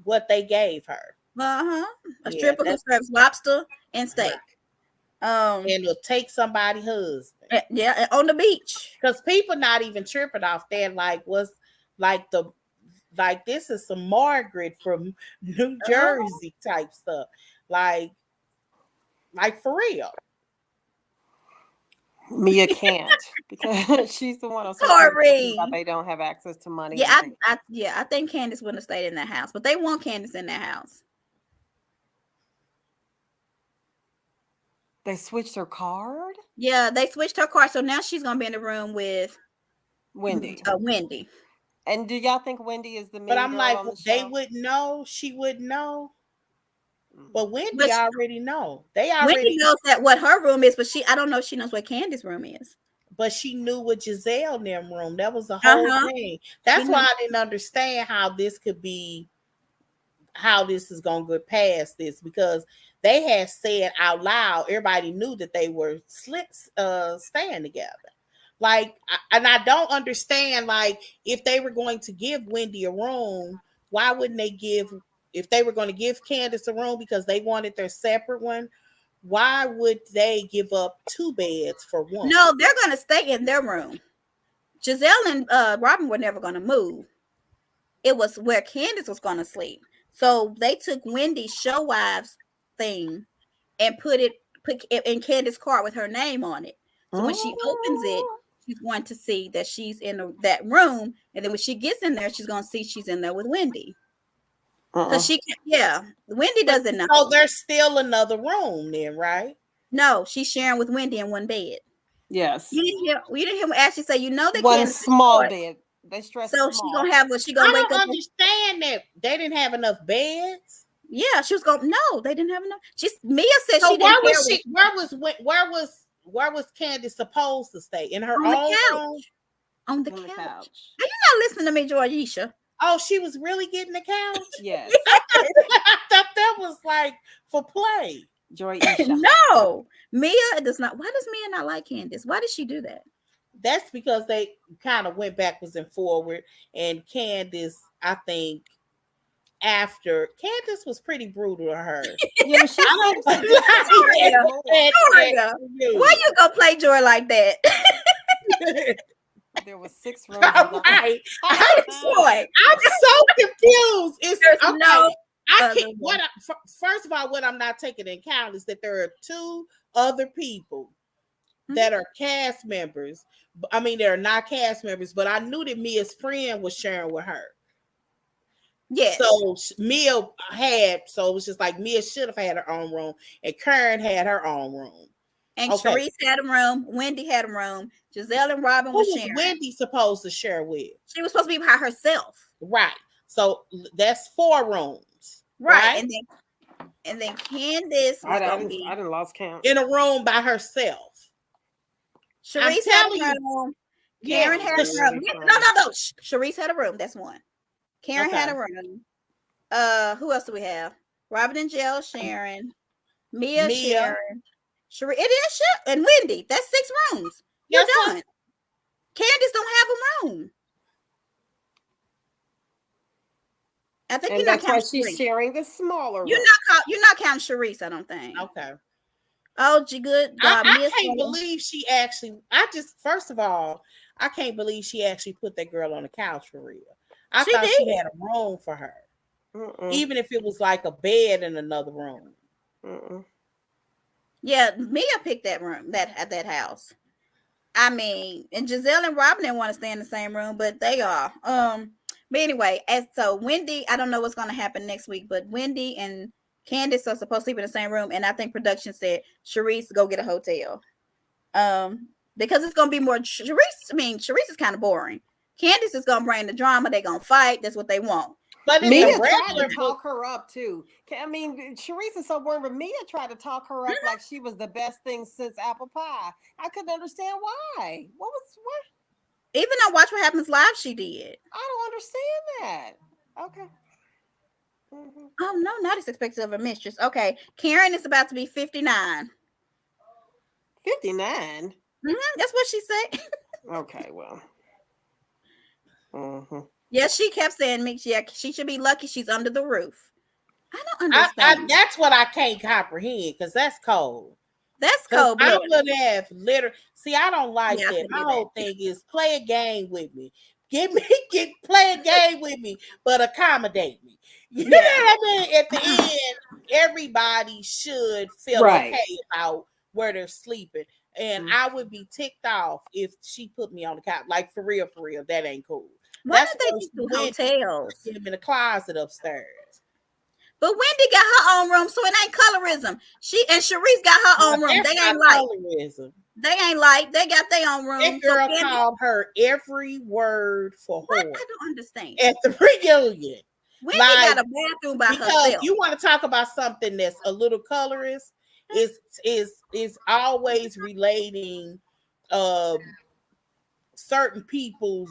what they gave her.
A stripper who serves lobster and steak.
And will take somebody's husband.
Yeah, on the beach.
Because people not even tripping off that. Like, what's like this is some Margaret from New Jersey type stuff. Like for real.
Mia can't because she's the one on they don't have access to money.
Yeah, I think Candace wouldn't have stayed in that house, but they want Candace in that house.
They switched her card?
Yeah, they switched her card, so now she's gonna be in the room with
Wendy.
Wendy.
And do y'all think Wendy is the main
But I'm
girl
like,
on the
they
show?
wouldn't know. She wouldn't know. But Wendy already know.
Wendy knows that what her room is, but I don't know if she knows what Candace's room is.
But she knew what Giselle in them room. That was the whole thing. That's why I didn't understand how this is gonna get past this, because they had said out loud, everybody knew that they were staying together. Like, and I don't understand, like, if they were going to give Wendy a room, why wouldn't they if they were going to give Candace a room because they wanted their separate one, why would they give up 2 beds for one?
No, they're going to stay in their room. Giselle and Robin were never going to move. It was where Candace was going to sleep. So they took Wendy's show wives thing and put it in Candace's card with her name on it. So when she opens it, she's going to see that she's in that room. And then when she gets in there, she's going to see she's in there with Wendy. Because Wendy doesn't know.
So there's still another room then, right?
No, she's sharing with Wendy in one bed.
Yes.
You didn't hear Ashley say, that
one small bed. They stress
so
small.
she's gonna have what she gonna wake up.
I don't understand that they didn't have enough beds.
Yeah, she was going. No, they didn't have enough. Mia said
so
she didn't.
Where was Candace supposed to stay? In her
own
room?
On the couch. Are you not listening to me, Georgisha?
Oh, she was really getting the couch?
Yes.
I thought that was like for play.
No, Mia does not. Why does Mia not like Candace? Why did she do that?
That's because they kind of went backwards and forward. And Candace, I think, after Candace was pretty brutal to her.
Yeah, she
why you gonna play Joy like that?
There was 6 rooms.
Right. I'm so confused. It's
no.
I can't. First of all, what I'm not taking into account is that there are 2 other people that are cast members. I mean, they're not cast members, but I knew that Mia's friend was sharing with her.
Yes.
So Mia so it was just like Mia should have had her own room, and Karen had her own room.
And Sharice had a room. Wendy had a room. Giselle and Robin was sharing.
Who was Wendy supposed to share with?
She was supposed to be by herself.
Right. So that's 4 rooms.
Right. And then Candace was
I didn't lost count.
In a room by herself.
Sharice had a room. Karen had a room. No. Sharice had a room. That's one. Karen had a room. Who else do we have? Robin and Jill sharing. Mia sharing. Sharice. It is and Wendy. That's 6 rooms. You're done. Candace don't have a room. I think you're not counting.
She's sharing the smaller room.
You're not counting Sharice, I don't think.
Okay.
Oh, good God.
I can't believe she actually. First of all, I can't believe she actually put that girl on the couch for real. I thought she had a room for her, even if it was like a bed in another room.
Yeah, Mia picked that room at that house. I mean, and Giselle and Robin didn't want to stay in the same room, but they are. But anyway, so Wendy, I don't know what's going to happen next week, but Wendy and Candace are supposed to sleep in the same room, and I think production said Sharice go get a hotel. Because it's going to be more Sharice. I mean, Sharice is kind of boring. Candace is going to bring the drama. They're going to fight. That's what they want.
But Mia tried to talk her up too. I mean, Sharice is so boring, but Mia tried to talk her up like she was the best thing since apple pie. I couldn't understand why. What?
Even on Watch What Happens Live, she did.
I don't understand that. Okay.
Oh no, not as expensive of a mistress. Okay, Karen is about to be 59.
59.
That's what she said.
Okay, well.
Yeah, she kept saying, "Mix, yeah, she should be lucky she's under the roof." I don't understand.
That's what I can't comprehend because that's cold.
That's
Because
cold
I
blooded.
would have literally see. I don't like
Yeah, I
that.
could
My
get
whole
that.
thing is play a game with me. Play a game with me, but accommodate me. You know
Yeah.
what I mean? At the end, everybody should feel
Right.
okay about where they're sleeping. And I would be ticked off if she put me on the couch. Like for real, that ain't cool.
Why
That's
don't they
worse
just
than
do
when
hotels?
get him in the closet upstairs.
But Wendy got her own room, so it ain't colorism. She and Sharice got her own room.
That's
They
not
ain't like.
colorism.
They ain't like. They got their own
That
room. So
girl
Candy,
called her every word for
what?
whore
I don't understand.
at the reunion.
Wendy
Like,
got a bathroom by
because
herself.
you want to talk about something that's a little colorist, is always relating certain people's,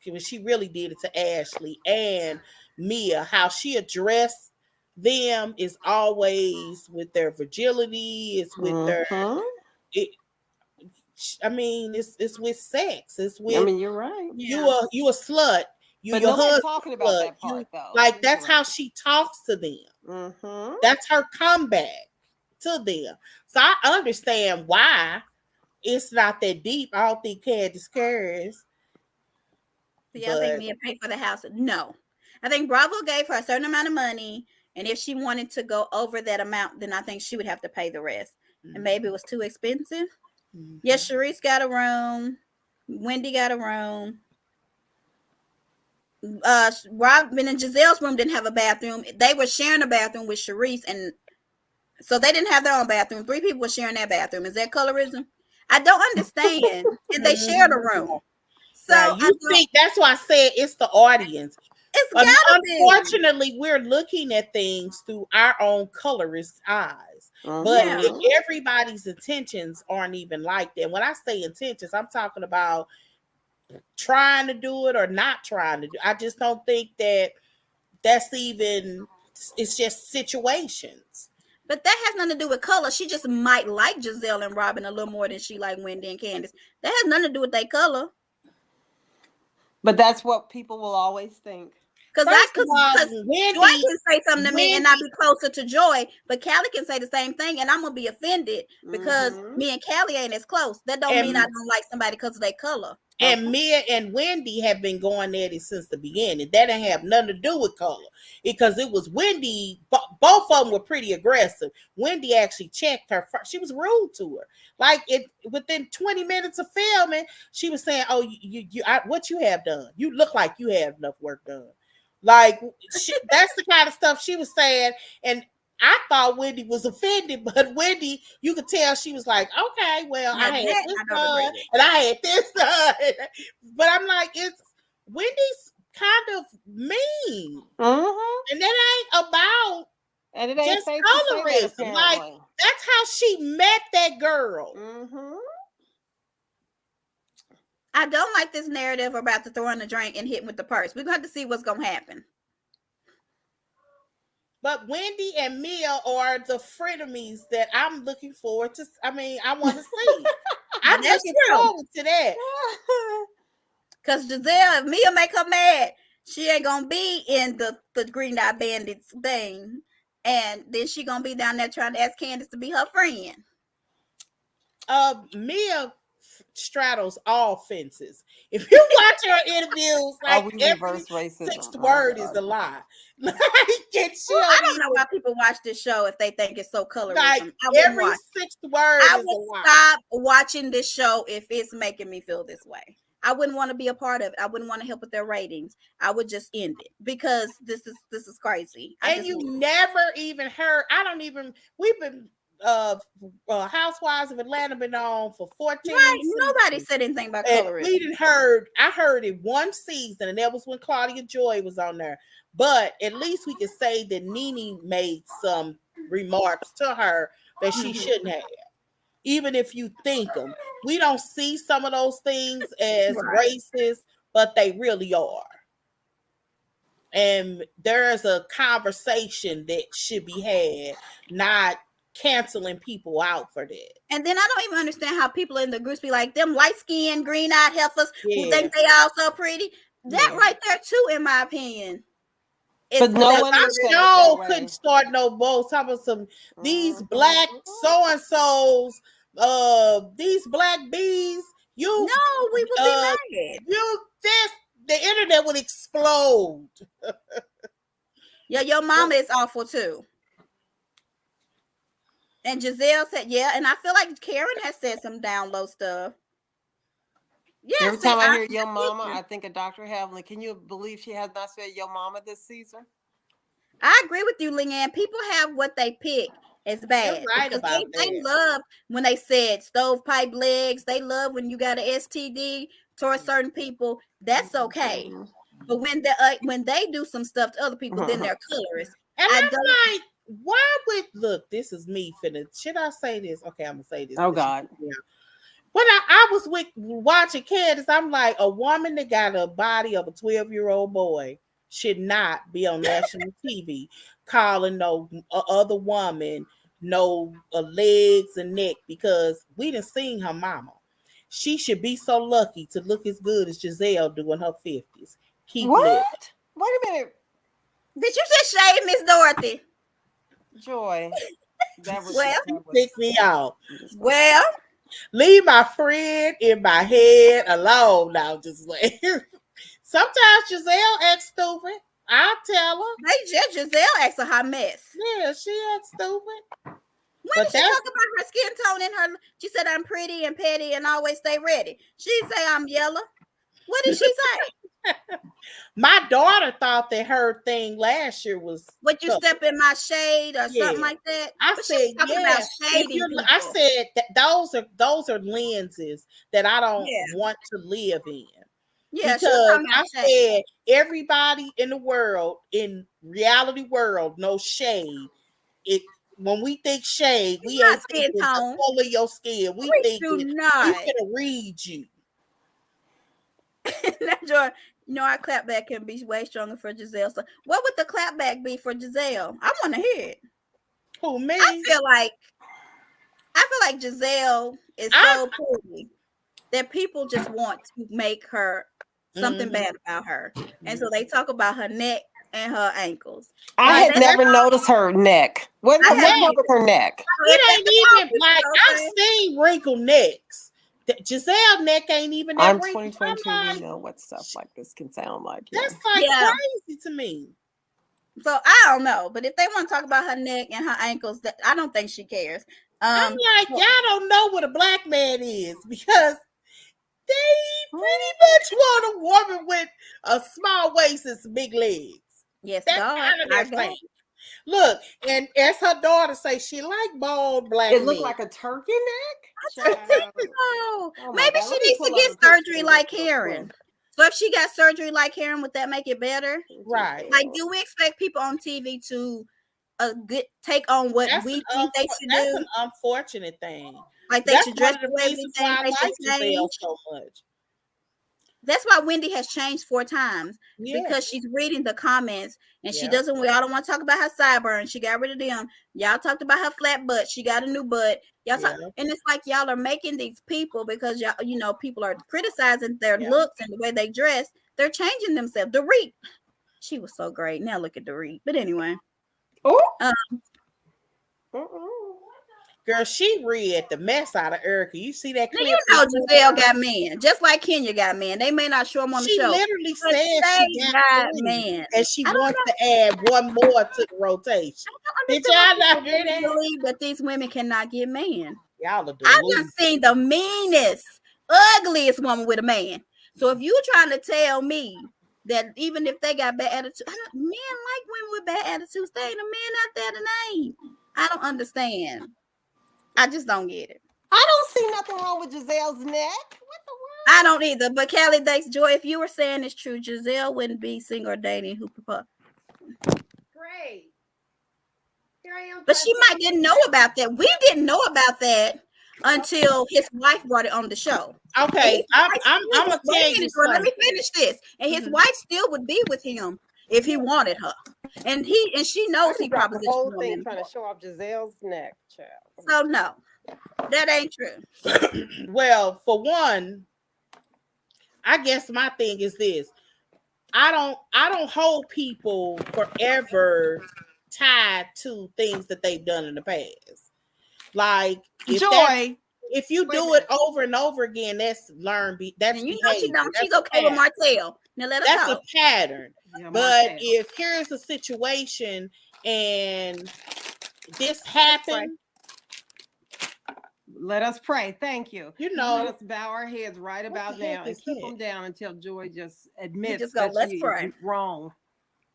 because she really did it to Ashley and Mia, how she addressed them is always with their fragility, it's with their it, I mean, it's with sex. It's
I
with
mean, you're right.
you a slut.
But
Your
nobody's
husband
talking about
slut.
that part, though.
Like that's how she talks to them. That's her comeback to them. So I understand why it's not that deep. I don't think Candace cares.
See, I think Mia paid for the house. No, I think Bravo gave her a certain amount of money, and if she wanted to go over that amount, then I think she would have to pay the rest. And maybe it was too expensive. Yes, Sharice got a room. Wendy got a room. Robin and Giselle's room didn't have a bathroom. They were sharing a bathroom with Sharice, and so they didn't have their own bathroom. 3 people were sharing that bathroom. Is that colorism? I don't understand. And they shared a room. So
right. You think that's why I said it's the audience.
It's gotta
Unfortunately, we're looking at things through our own colorist eyes. But everybody's intentions aren't even like that. When I say intentions, I'm talking about trying to do it or not trying to do. I just don't think that that's even. It's just situations.
But that has nothing to do with color. She just might like Giselle and Robin a little more than she like Wendy and Candace. That has nothing to do with their color.
But that's what people will always think.
Because Joy can say something to me and not be closer to Joy, but Callie can say the same thing, and I'm gonna be offended because me and Callie ain't as close. That don't mean I don't like somebody because of their color.
And Mia and Wendy have been going at it since the beginning. That didn't have nothing to do with color, because it was Wendy. Both of them were pretty aggressive. Wendy actually checked her first. She was rude to her. Like within 20 minutes of filming, she was saying, "Oh, what you have done? You look like you have enough work done." Like that's the kind of stuff she was saying. And I thought Wendy was offended, but Wendy, you could tell she was like, okay, well, I had this done and I had this done. But I'm like, Wendy's kind of mean. And that ain't about
and it ain't
just colorism. Like, that's how she met that girl.
I don't like this narrative about the throwing the drink and hitting with the purse. We're going to have to see what's going to happen.
But Wendy and Mia are the frenemies that I'm looking forward to. I mean, I want to see. I'm looking forward to that.
Because Giselle, if Mia make her mad, she ain't going to be in the Green Dot Bandits thing. And then she going to be down there trying to ask Candace to be her friend.
Mia straddles all fences. If you watch her interviews, like every sixth word is a lie. Like,
I don't know why people watch this show if they think it's so colorism.
Like, every sixth word is a lie.
Stop watching this show if it's making me feel this way. I wouldn't want to be a part of it. I wouldn't want to help with their ratings. I would just end it because this is crazy.
And you never even heard. We've been Housewives of Atlanta been on for 14
right. Nobody said anything about colorism.
We didn't heard. I heard it one season, and that was when Claudia Joy was on there. But at least we could say that Nene made some remarks to her that she shouldn't have. Even if you think them, we don't see some of those things as racist, but they really are. And there's a conversation that should be had, not canceling people out for that.
And then I don't even understand how people in the groups be like, them light-skinned, green-eyed heifers who
Yeah.
think they all so pretty. That
Yeah.
right there, too, in my opinion.
But no
that
one
I
looks at it
sure
that way.
couldn't start no votes. How about some these
Mhm.
black so and so's, these black bees? You,
No, we would be mad.
this the internet would explode.
Yeah, your mama is awful too. And Giselle said, yeah, and I feel like Karen has said some down low stuff. Yeah,
Every
see,
time I hear Yo Mama, I think of Dr. Havlin. Can you believe she has not said Yo Mama this season?
I agree with you, Leanne. People have what they pick as bad.
You're right
Because
about
they
that.
love when they said stovepipe legs. They love when you got an STD towards certain people. That's okay.
Mhm.
But when they do some stuff to other people, then they're colorist.
And
I
I'm
don't.
like, why would look? This is me finna. Should I say this? Okay, I'm gonna say this.
Oh God.
Yeah. When I was watching Candace, I'm like, a woman that got a body of a 12-year-old boy should not be on national TV calling no other woman no legs and neck, because we done seen her mama. She should be so lucky to look as good as Giselle do in her 50s. Keep
What?
living.
Wait a minute,
Did you just shade Miss Dorothy?
Joy. That was
Well,
Pick me out.
Well,
Leave my friend in my head alone now. Just like sometimes Giselle acts stupid. I'll tell her.
they just Giselle acts a hot mess.
Yeah, she acts stupid.
When
But
did she talk about her skin tone in her? She said, I'm pretty and petty and always stay ready. She say I'm yellow. What did she say?
My daughter thought that her thing last year was.
Would you step in my shade or
Yeah.
something like that?
I
But
said,
she was talking
yeah.
about
If
shading
you,
people.
I said that those are lenses that I don't
Yeah.
want to live in.
Yeah, she was
Because
talking
I
about shade.
said everybody in the world, in reality world, knows shade. It when we think shade, we
Not
ain't
skin
thinking the
tone.
color of your skin. We
We
thinking
do
we
not.
gonna read you.
Now, Joy, our clapback can be way stronger for Giselle. So, what would the clapback be for Giselle? I want to hear it.
Who, me?
I feel like Giselle is so pretty that people just want to make her something bad about her, and so they talk about her neck and her ankles.
I had never noticed her neck. What's up with her neck?
It ain't even like I've seen wrinkled necks. Giselle neck ain't even that
I'm
wrinkled.
2022. We know what stuff like this can sound like.
That's like crazy to me.
So I don't know, but if they want to talk about her neck and her ankles, that I don't think she cares.
I'm like, y'all don't know what a black man is, because they pretty much want a woman with a small waist and some big legs.
Yes,
that's kind of their thing. Look, and as her daughter say, she like bald black men.
It looked like a turkey neck.
Oh, maybe she needs to get surgery like Karen. So if she got surgery like Karen, would that make it better?
Right.
Like, do we expect people on TV to take on what we think they should do?
That's an unfortunate thing.
Like they should dress the way we think they should change.
So much.
That's why Wendy has changed 4 times, because she's reading the comments and she doesn't. Y'all don't want to talk about her sideburns. She got rid of them. Y'all talked about her flat butt. She got a new butt. Y'all talk, and it's like y'all are making these people, because y'all, people are criticizing their looks and the way they dress. They're changing themselves. Dorit, she was so great. Now look at Dorit. But anyway,
girl, she read the mess out of Erica. You see that clip?
Giselle got men, just like Kenya got men. They may not show them on the show.
She literally said she got men, and she wants to add one more to the rotation. Did y'all not hear that?
Believe that these women cannot get men.
Y'all are doing.
I've just seen the meanest, ugliest woman with a man. So if you trying to tell me that even if they got bad attitude, men like women with bad attitudes, there ain't a man out there tonight. I don't understand. I just don't get it.
I don't see nothing wrong with Giselle's neck. What the world?
I don't either. But Callie Dates, Joy, if you were saying it's true, Giselle wouldn't be single or dating who proposed.
Great. Here I am.
But she might didn't know about that. We didn't know about that until his wife brought it on the show.
Okay, I'm gonna tell you.
Let me finish this. And his wife still would be with him. if he wanted her. And she knows he
Brought the
propositioned
whole
women.
thing trying to show off Giselle's neck, child.
So no, that ain't true.
Well, for one, I guess my thing is this. I don't hold people forever tied to things that they've done in the past. Like if you do it over and over again, that's that's
and you
behavior.
know she's okay with Martell. Now let her
That's
talk.
a pattern.
Yeah,
but if here's a situation and this happened,
let us pray. Thank you.
You know,
let us bow our heads right about now and keep them down until Joy just admits that she's wrong.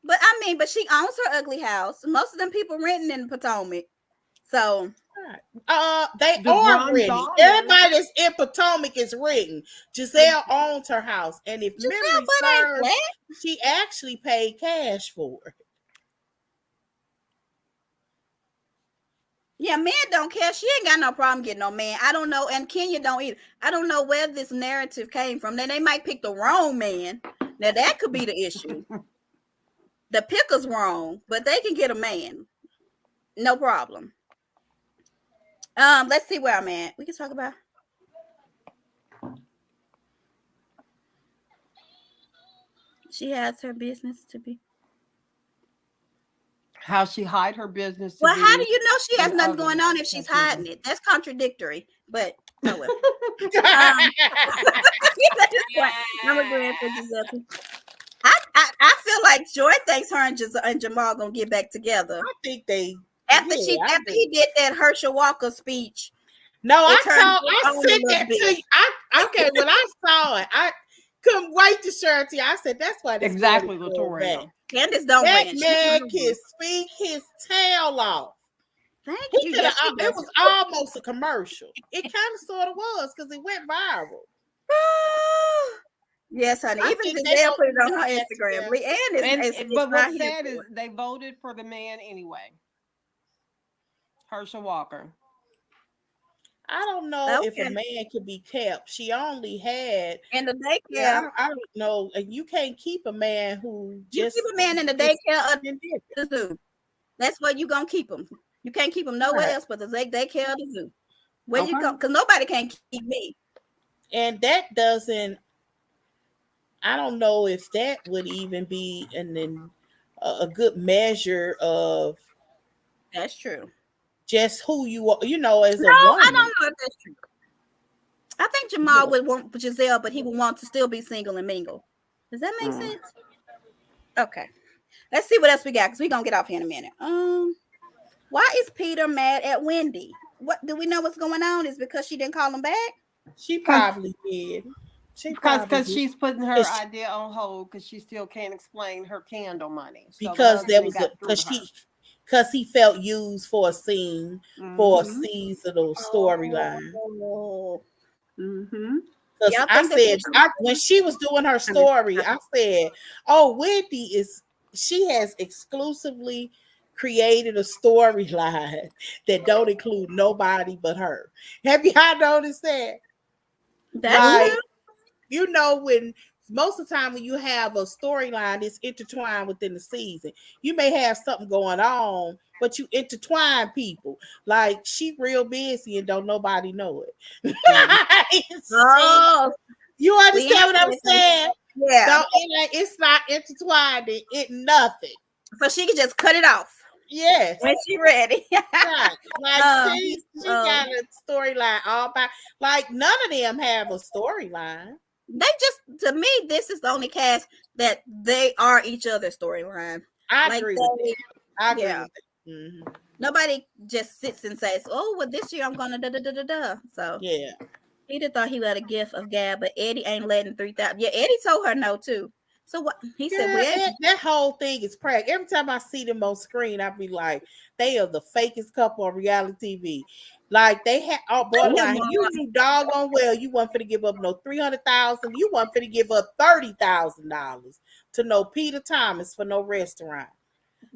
But but she owns her ugly house. Most of them people renting in Potomac. So
they are renting. Everybody that's in Potomac is renting. Giselle owns her house, and if memory serves, she actually paid cash for it.
Yeah, men don't care. She ain't got no problem getting no man. I don't know, and Kenya don't either. I don't know where this narrative came from. Then they might pick the wrong man. Now that could be the issue. The picker's wrong, but they can get a man. No problem. Let's see where I'm at. We can talk about. She has her business to be.
How she hide her business.
Well, how do you know she has nothing going on if she's hiding it? That's contradictory. But oh well. I'm agreeing for Giselle. I feel like Joy thinks her and Jamal gonna get back together.
I think they
after he did that Herschel Walker speech.
No, I sent that to you. Okay, when I saw it, I couldn't wait to share it to you. I said that's why this
exactly, Latoya.
Candace don't
that
win.
man can speak his tail off.
Thank you. Yes,
it was almost a commercial. It kind of sort of was because it went viral.
Yes, honey. Even Giselle put it on her Instagram.
But what's sad is they voted for the man anyway. Herschel Walker.
I don't know if a man could be kept. She only had
in the daycare.
I don't know. You can't keep a man who just
keep a man in the daycare or the zoo. That's where you gonna keep him. You can't keep him nowhere else but the daycare or the zoo. Where you go? Because nobody can keep me.
And that doesn't. I don't know if that would even be a good measure of.
That's true.
Just who you are, as a woman.
I don't know if that's true. I think Jamal would want Giselle, but he would want to still be single and mingle. Does that make sense? Okay. Let's see what else we got, because we're going to get off here in a minute. Why is Peter mad at Wendy? What do we know what's going on? Is because she didn't call him back?
She probably did.
Because she's putting her idea on hold because she still can't explain her candle money. So
because there was because he felt used for a scene, for a seasonal storyline. Because I said, when she was doing her story, I said, "Oh, Wendy she has exclusively created a storyline that don't include nobody but her." Have y'all noticed that?
That's true.
When most of the time when you have a storyline, it's intertwined within the season. You may have something going on, but you intertwine people. Like she real busy and don't nobody know it. You understand what I'm saying?
Yeah.
So it's not intertwined in nothing.
So she can just cut it off.
Yes.
When she ready.
Right. Like she got a storyline all about. Like none of them have a storyline.
They just, to me, this is the only cast that they are each other's storyline.
I agree with that. I agree with that.
Mm-hmm. Nobody just sits and says, "Oh, well, this year I'm gonna da da da da da." So
yeah,
Peter thought he let a gift of gab, but Eddie ain't letting 3,000. Yeah, Eddie told her no too. So what he said? Well,
that whole thing is prank. Every time I see them on screen, I be like, they are the fakest couple on reality TV. Like they had borderline. You knew doggone well you wasn't finna give up no $300,000. You wasn't finna give up $30,000 to no Peter Thomas for no restaurant.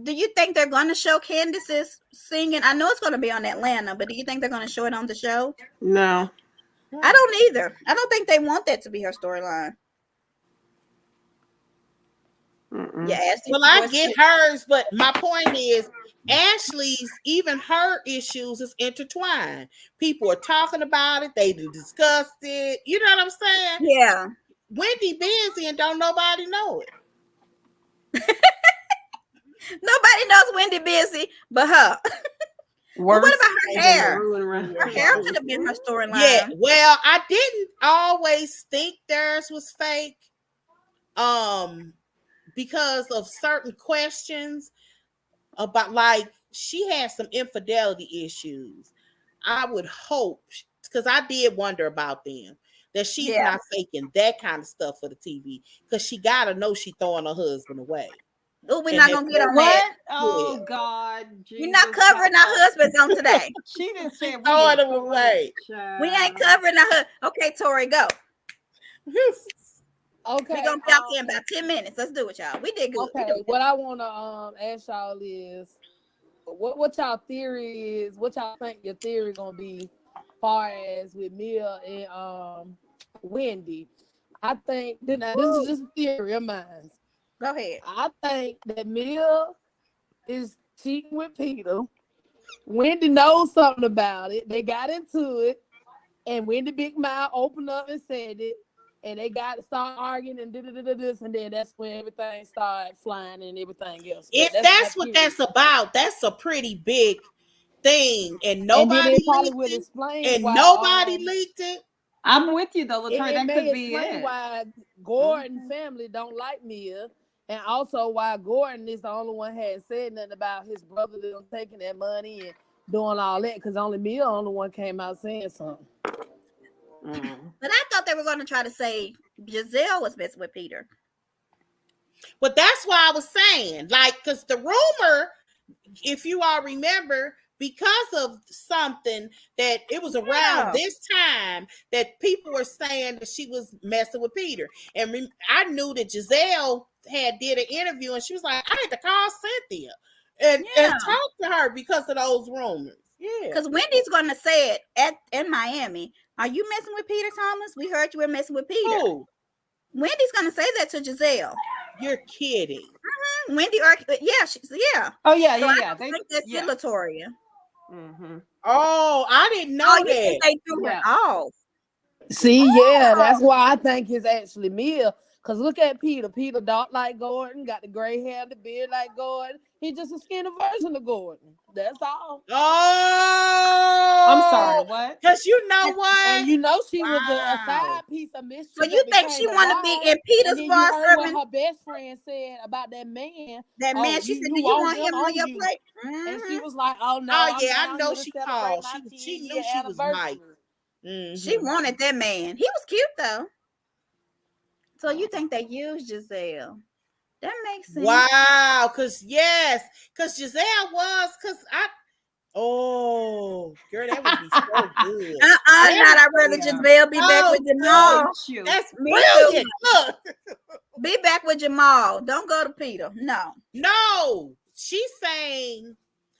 Do you think they're going to show Candace's singing? I know it's going to be on Atlanta, but do you think they're going to show it on the show?
No,
I don't either. I don't think they want that to be her storyline. Yeah, Ashley's
Well, I
divorced
get
too.
hers, but my point is Ashley's, even her issues is intertwined. People are talking about it, they discussed it. You know what I'm saying?
Yeah.
Wendy busy and don't nobody know it.
Nobody knows Wendy busy but her. But what about her hair? Her hair could have been her storyline.
Yeah, well, I didn't always think theirs was fake. Because of certain questions about, like, she had some infidelity issues. I would hope, because I did wonder about them, that she's not faking that kind of stuff for the TV, because she gotta know she throwing her husband away.
Oh, we're
And
not
that-
gonna get on
What?
that.
Oh God!
We're not
Jesus,
covering our husbands on today.
She didn't say we
throwing
need
them away.
We ain't covering our husbands. Okay, Tori, go.
Okay.
We're gonna be out there in about 10 minutes. Let's do it, y'all. We did good.
Okay. What I want to ask y'all is, what y'all theory is? What y'all think your theory gonna be, far as with Mia and Wendy? I think this is just a theory of mine.
Go ahead.
I think that Mia is cheating with Peter. Wendy knows something about it. They got into it, and Wendy Big Mouth opened up and said it, and they start arguing and this, and then that's when everything started flying and everything else.
If that's what that's about, that's a pretty big thing, and nobody leaked it. And nobody leaked it.
I'm with you though, Latoya. That could be
explain
it.
why Gordon family don't like Mia, and also why Gordon is the only one had said nothing about his brother them taking that money and doing all that, because only Mia only one came out saying something.
But I thought they were going to try to say Giselle was messing with Peter.
But that's why I was saying, like, because the rumor, if you all remember, because of something that it was around this time that people were saying that she was messing with Peter. And I knew that Giselle did an interview, and she was like, I had to call Cynthia and talk to her because of those rumors. Yeah.
Because Wendy's going to say it in Miami. Are you messing with Peter Thomas? We heard you were messing with Peter.
Who?
Wendy's going to say that to Giselle.
You're kidding.
Mm-hmm. Wendy, yeah.
Oh, yeah,
so
yeah.
I think that's Latoria.
Oh, I didn't know that.
You think they threw it off.
See, that's why I think it's actually Mia. Because look at Peter. Peter don't like Gordon, got the gray hair, the beard like Gordon. He's just a skinny version of Gordon. That's all.
Oh,
I'm sorry, what?
Because you know what?
And you know she was a side piece of mischief.
So you think she want to be in Peter's bar
serving? What her best friend said about that man.
She said, "Do you want him on your plate?"
And she was like, "Oh no."
Oh yeah, I know she called. She knew she was Mike.
She wanted that man. He was cute though. So you think they used Giselle? That makes sense.
Wow, because Giselle was, girl, that would be so good.
I'd rather Giselle be back with Jamal.
That's brilliant. Look.
Be back with Jamal. Don't go to Peter.
No. She's saying.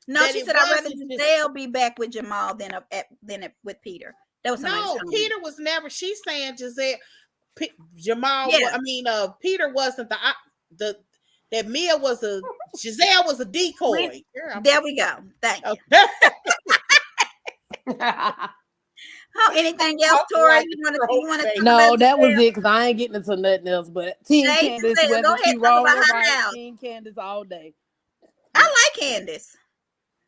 No, she said I'd rather Giselle be back with Jamal than with Peter. That was
Peter was never. She's saying Giselle. Jamal, Peter wasn't that Mia was Giselle was a decoy.
There we go. Thank you. Anything else, Tori? You want to?
No, that was it, because I ain't getting into nothing else. But Team Candace, whether she wrong or right, Team Candace all day.
I like Candace.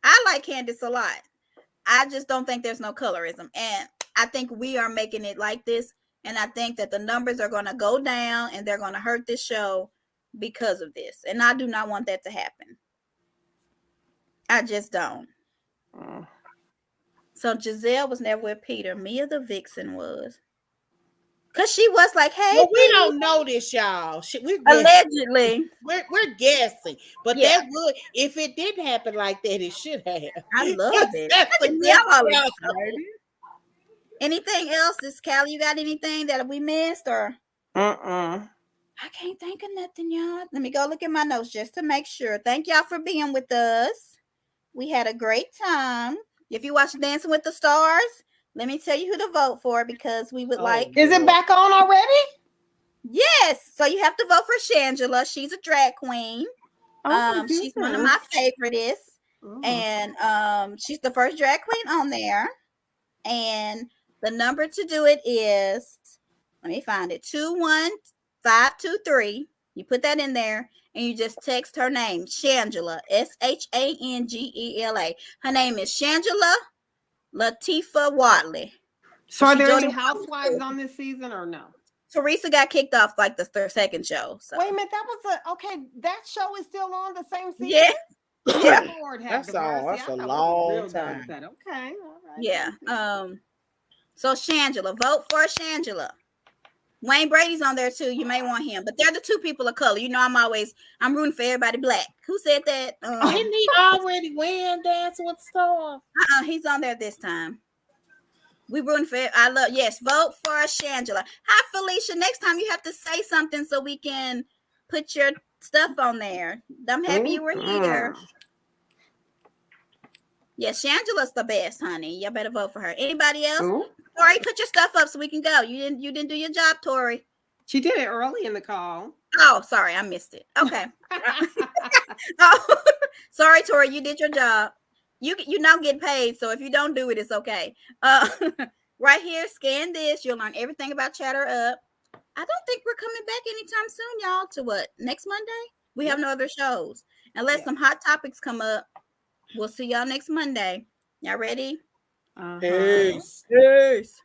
I like Candace a lot. I just don't think there's no colorism, and I think we are making it like this. And I think that the numbers are going to go down and they're going to hurt this show because of this. And I do not want that to happen. I just don't. So Giselle was never with Peter. Mia the Vixen was. Because she was like, hey.
Well, we don't know this, y'all.
Allegedly.
We're guessing. But that would, if it didn't happen like that, it should have.
I love it. Anything else? Callie, you got anything that we missed or? I can't think of nothing, y'all. Let me go look at my notes just to make sure. Thank y'all for being with us. We had a great time. If you watch Dancing with the Stars, let me tell you who to vote for, because we would like.
Is it back on already?
Yes. So you have to vote for Shangela. She's a drag queen.
Oh,
She's one of my favorites.
Mm.
And she's the first drag queen on there. And the number to do it is, let me find it, 21523. You put that in there and you just text her name, Shangela, Shangela. Her name is Shangela Latifah Watley.
So are there
joined
any
the
housewives on this season or no?
Teresa got kicked off like the second show. So.
Wait a minute, that was okay. That show is still on the same season.
Yeah. Yeah.
Lord have
That's all.
mercy.
That's
I
a
thought it was
long
real
time.
done. Okay, all right.
Yeah. So Shangela, vote for Shangela. Wayne Brady's on there too. You may want him, but they're the two people of color. You know, I'm rooting for everybody black. Who said that?
Didn't he already win Dancing with the Stars?
He's on there this time. We rooting for it. Vote for Shangela. Hi, Felicia. Next time you have to say something so we can put your stuff on there. I'm happy you were here. Yes, Shangela's the best, honey. You better vote for her. Anybody else? Tori, put your stuff up so we can go. You didn't do your job, Tori.
She did it early in the call.
Oh, sorry, I missed it. Okay. Oh, sorry, Tori, you did your job. You now get paid, so if you don't do it, it's okay. Right here, scan this. You'll learn everything about Chatter Up. I don't think we're coming back anytime soon, y'all. To what? Next Monday? We have no other shows. Unless some hot topics come up. We'll see y'all next Monday. Y'all ready?
Peace.
Peace.